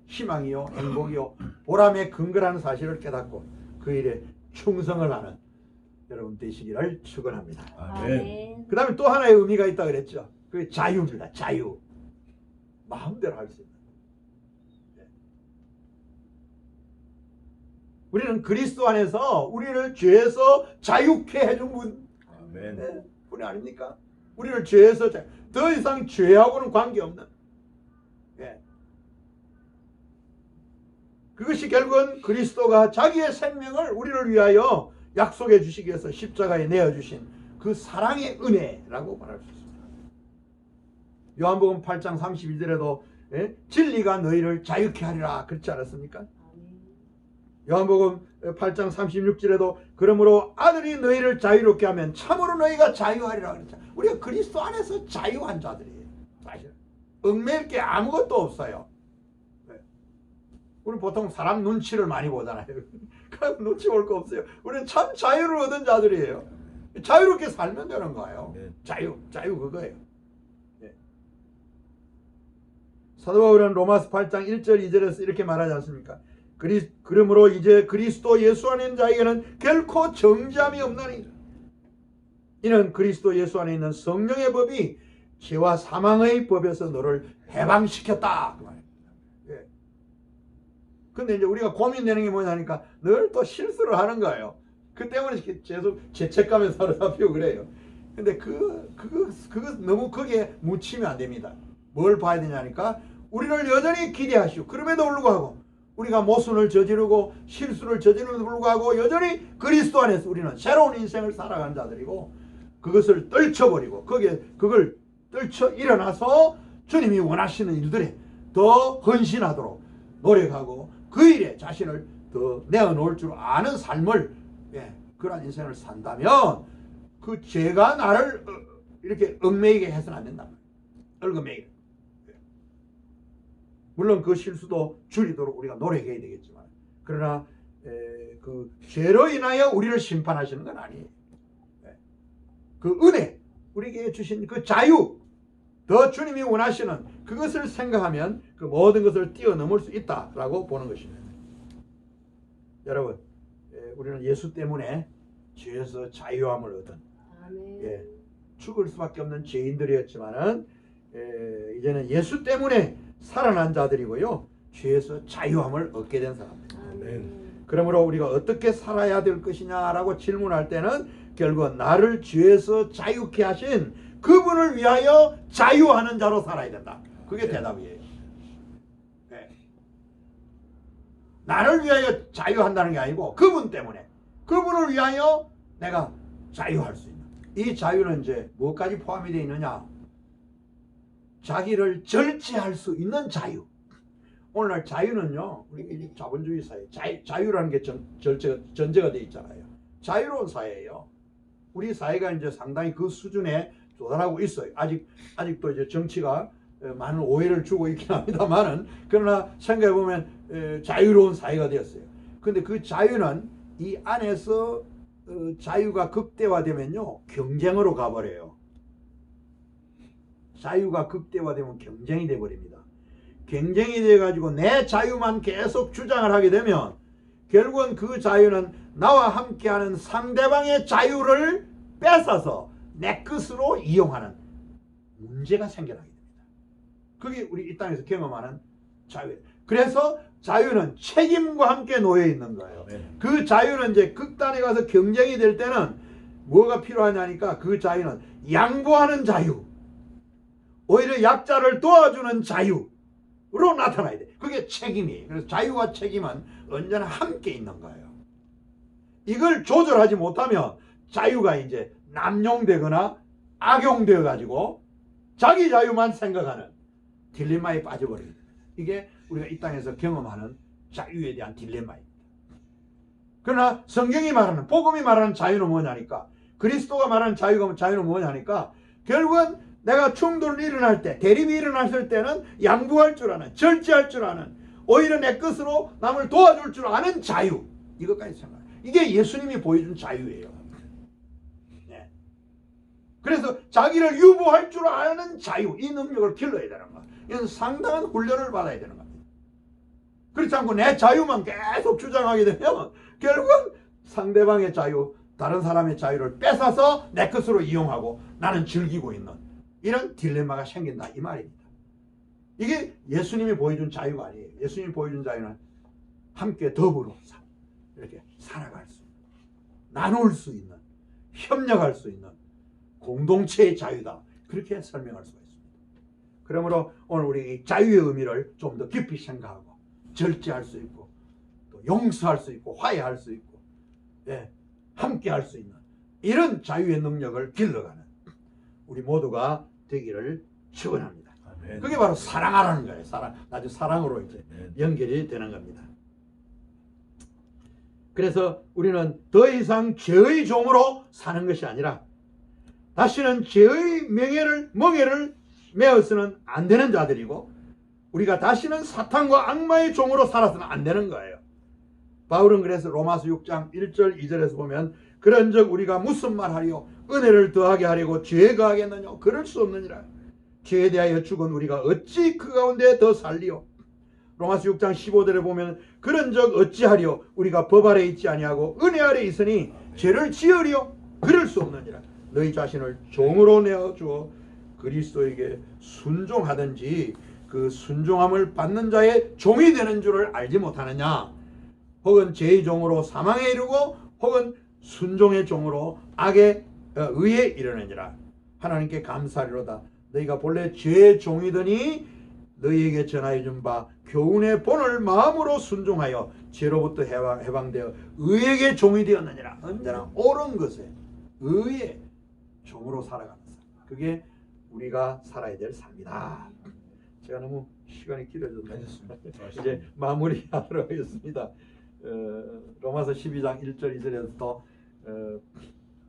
희망이요, 행복이요, 보람의 근거라는 사실을 깨닫고 그 일에 충성을 하는 여러분 되시기를 축원합니다. 아멘. 그 다음에 또 하나의 의미가 있다 그랬죠. 그게 자유입니다. 자유. 마음대로 할 수 있는. 우리는 그리스도 안에서 우리를 죄에서 자유케 해준 분. 아멘. 분이 아닙니까? 우리를 죄에서 더 이상 죄하고는 관계없는. 그것이 결국은 그리스도가 자기의 생명을 우리를 위하여 약속해 주시기 위해서 십자가에 내어주신 그 사랑의 은혜라고 말할 수 있습니다. 요한복음 8장 31절에도 진리가 너희를 자유케 하리라 그렇지 않았습니까? 요한복음 8장 36절에도 그러므로 아들이 너희를 자유롭게 하면 참으로 너희가 자유하리라 그랬잖아요. 우리가 그리스도 안에서 자유한 자들이에요. 사실 얽매일 게 아무것도 없어요. 우리 보통 사람 눈치를 많이 보잖아요. 그럼 눈치 볼 거 없어요. 우리는 참 자유를 얻은 자들이에요. 자유롭게 살면 되는 거예요. 자유 그거예요. 사도 바울은 로마서 8장 1절 2절에서 이렇게 말하지 않습니까? 그러므로 이제 그리스도 예수 안에 있는 자에게는 결코 정죄함이 없나니 이는 그리스도 예수 안에 있는 성령의 법이 죄와 사망의 법에서 너를 해방시켰다. 그 말입니다. 근데 이제 우리가 고민되는 게 뭐냐니까 늘 또 실수를 하는 거예요. 그 때문에 계속 죄책감에 사로잡히고 그래요. 근데 그거 너무 거기에 묻히면 안 됩니다. 뭘 봐야 되냐니까 우리를 여전히 기대하시고 그럼에도 불구하고 우리가 모순을 저지르고 실수를 저지르는데도 불구하고 여전히 그리스도 안에서 우리는 새로운 인생을 살아가는 자들이고 그것을 떨쳐버리고 그걸 떨쳐 일어나서 주님이 원하시는 일들에 더 헌신하도록 노력하고 그 일에 자신을 더 내어놓을 줄 아는 삶을 그런 인생을 산다면 그 죄가 나를 이렇게 얽매이게 해서는 안 된단 말이에요. 얽매이게. 물론 그 실수도 줄이도록 우리가 노력해야 되겠지만, 그러나 그 죄로 인하여 우리를 심판하시는 건 아니에요. 그 은혜, 우리에게 주신 그 자유, 더 주님이 원하시는 그것을 생각하면 그 모든 것을 뛰어넘을 수 있다라고 보는 것입니다. 여러분, 우리는 예수 때문에 죄에서 자유함을 얻은, 아멘. 죽을 수밖에 없는 죄인들이었지만은 이제는 예수 때문에 살아난 자들이고요, 죄에서 자유함을 얻게 된 사람들. 아멘. 그러므로 우리가 어떻게 살아야 될 것이냐라고 질문할 때는 결국 나를 죄에서 자유케 하신 그분을 위하여 자유하는 자로 살아야 된다. 그게 대답이에요. 네. 나를 위하여 자유한다는 게 아니고 그분 때문에, 그분을 위하여 내가 자유할 수 있는, 이 자유는 이제 무엇까지 포함이 되어 있느냐? 자기를 절제할 수 있는 자유. 오늘날 자유는요, 우리 자본주의 사회, 자유라는 게 전제가 되어 있잖아요. 자유로운 사회예요. 우리 사회가 이제 상당히 그 수준에 도달하고 있어요. 아직도 이제 정치가 많은 오해를 주고 있긴 합니다만은, 그러나 생각해 보면 자유로운 사회가 되었어요. 근데 그 자유는 이 안에서 자유가 극대화되면요, 경쟁으로 가버려요. 자유가 극대화되면 경쟁이 돼버립니다. 경쟁이 돼가지고 내 자유만 계속 주장을 하게 되면 결국은 그 자유는 나와 함께하는 상대방의 자유를 뺏어서 내 것으로 이용하는 문제가 생겨나게 됩니다. 그게 우리 이 땅에서 경험하는 자유예요. 그래서 자유는 책임과 함께 놓여 있는 거예요. 그 자유는 이제 극단에 가서 경쟁이 될 때는 뭐가 필요하냐니까, 그 자유는 양보하는 자유, 오히려 약자를 도와주는 자유로 나타나야 돼. 그게 책임이에요. 그래서 자유와 책임은 언제나 함께 있는 거예요. 이걸 조절하지 못하면 자유가 이제 남용되거나 악용되어 가지고 자기 자유만 생각하는 딜레마에 빠져버립니다. 이게 우리가 이 땅에서 경험하는 자유에 대한 딜레마입니다. 그러나 성경이 말하는, 복음이 말하는 자유는 뭐냐니까, 그리스도가 말하는 자유는 뭐냐니까, 결국은 내가 충돌이 일어날 때, 대립이 일어났을 때는 양보할 줄 아는, 절제할 줄 아는, 오히려 내 것으로 남을 도와줄 줄 아는 자유, 이것까지 생각해요. 이게 예수님이 보여준 자유예요. 네. 그래서 자기를 유보할 줄 아는 자유, 이 능력을 길러야 되는 거예요. 이건 상당한 훈련을 받아야 되는 겁니다. 그렇지 않고 내 자유만 계속 주장하게 되면 결국은 상대방의 자유, 다른 사람의 자유를 뺏어서 내 것으로 이용하고 나는 즐기고 있는 이런 딜레마가 생긴다, 이 말입니다. 이게 예수님이 보여준 자유가 아니에요. 예수님이 보여준 자유는 함께 더불어 이렇게 살아갈 수 있는, 나눌 수 있는, 협력할 수 있는 공동체의 자유다, 그렇게 설명할 수가 있습니다. 그러므로 오늘 우리 이 자유의 의미를 좀 더 깊이 생각하고 절제할 수 있고 또 용서할 수 있고 화해할 수 있고, 함께 할 수 있는 이런 자유의 능력을 길러가는 우리 모두가 되기를 축원합니다. 그게 바로 사랑하라는 거예요. 아주 사랑으로 이제 연결이 되는 겁니다. 그래서 우리는 더 이상 죄의 종으로 사는 것이 아니라 다시는 죄의 멍에를 메어서는 안 되는 자들이고, 우리가 다시는 사탄과 악마의 종으로 살아서는 안 되는 거예요. 바울은 그래서 로마서 6장 1절 2절에서 보면, 그런즉 우리가 무슨 말하리요? 은혜를 더하게 하려고 죄에 거하겠느냐? 그럴 수 없느니라. 죄에 대하여 죽은 우리가 어찌 그 가운데 더 살리요? 로마서 6장 15절에 보면, 그런즉 어찌하리요? 우리가 법 아래 있지 아니하고 은혜 아래 있으니 죄를 지으리요? 그럴 수 없느니라. 너희 자신을 종으로 내어주어 그리스도에게 순종하든지 그 순종함을 받는 자의 종이 되는 줄을 알지 못하느냐? 혹은 죄의 종으로 사망에 이르고 혹은 순종의 종으로 악의 의에 이르느니라. 하나님께 감사하리로다. 너희가 본래 죄의 종이더니 너희에게 전하여 준 바 교훈의 본을 마음으로 순종하여 죄로부터 해방되어 의에게 종이 되었느니라. 언제나 옳은 것에 의의 종으로 살아가는 삶, 그게 우리가 살아야 될 삶이다. 제가 너무 시간이 길어졌네요. 이제 마무리하도록 하겠습니다. 로마서 12장 1절 2절에서 또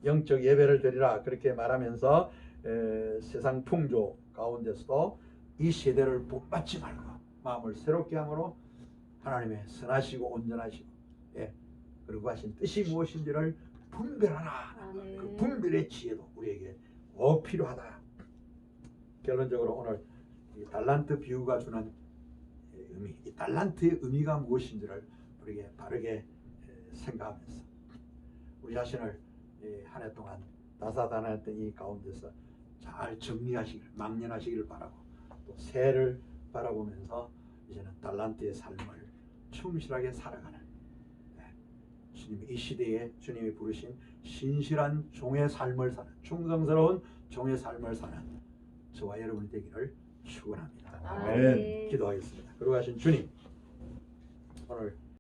영적 예배를 드리라 그렇게 말하면서 세상 풍조 가운데서도 이 세대를 본받지 말고 마음을 새롭게 함으로 하나님의 선하시고 온전하시고 그리고 하신 뜻이 무엇인지를 분별하라. 아멘. 그 분별의 지혜도 우리에게 꼭 필요하다. 결론적으로 오늘 이 달란트 비유가 주는 의미, 이 달란트의 의미가 무엇인지를 우리에게 바르게 생각하면서 우리 자신을 한 해 동안 다사다난했던 이 가운데서 잘 정리하시길, 망련하시기를 바라고 또 새해를 바라보면서 이제는 달란트의 삶을 충실하게 살아가는 주님이 이 시대에 주님이 부르신 신실한 종의 삶을 사는 충성스러운 종의 삶을 사는 저와 여러분이 되기를 축원합니다. 아멘. 기도하겠습니다. 그러고 하신 주님 오늘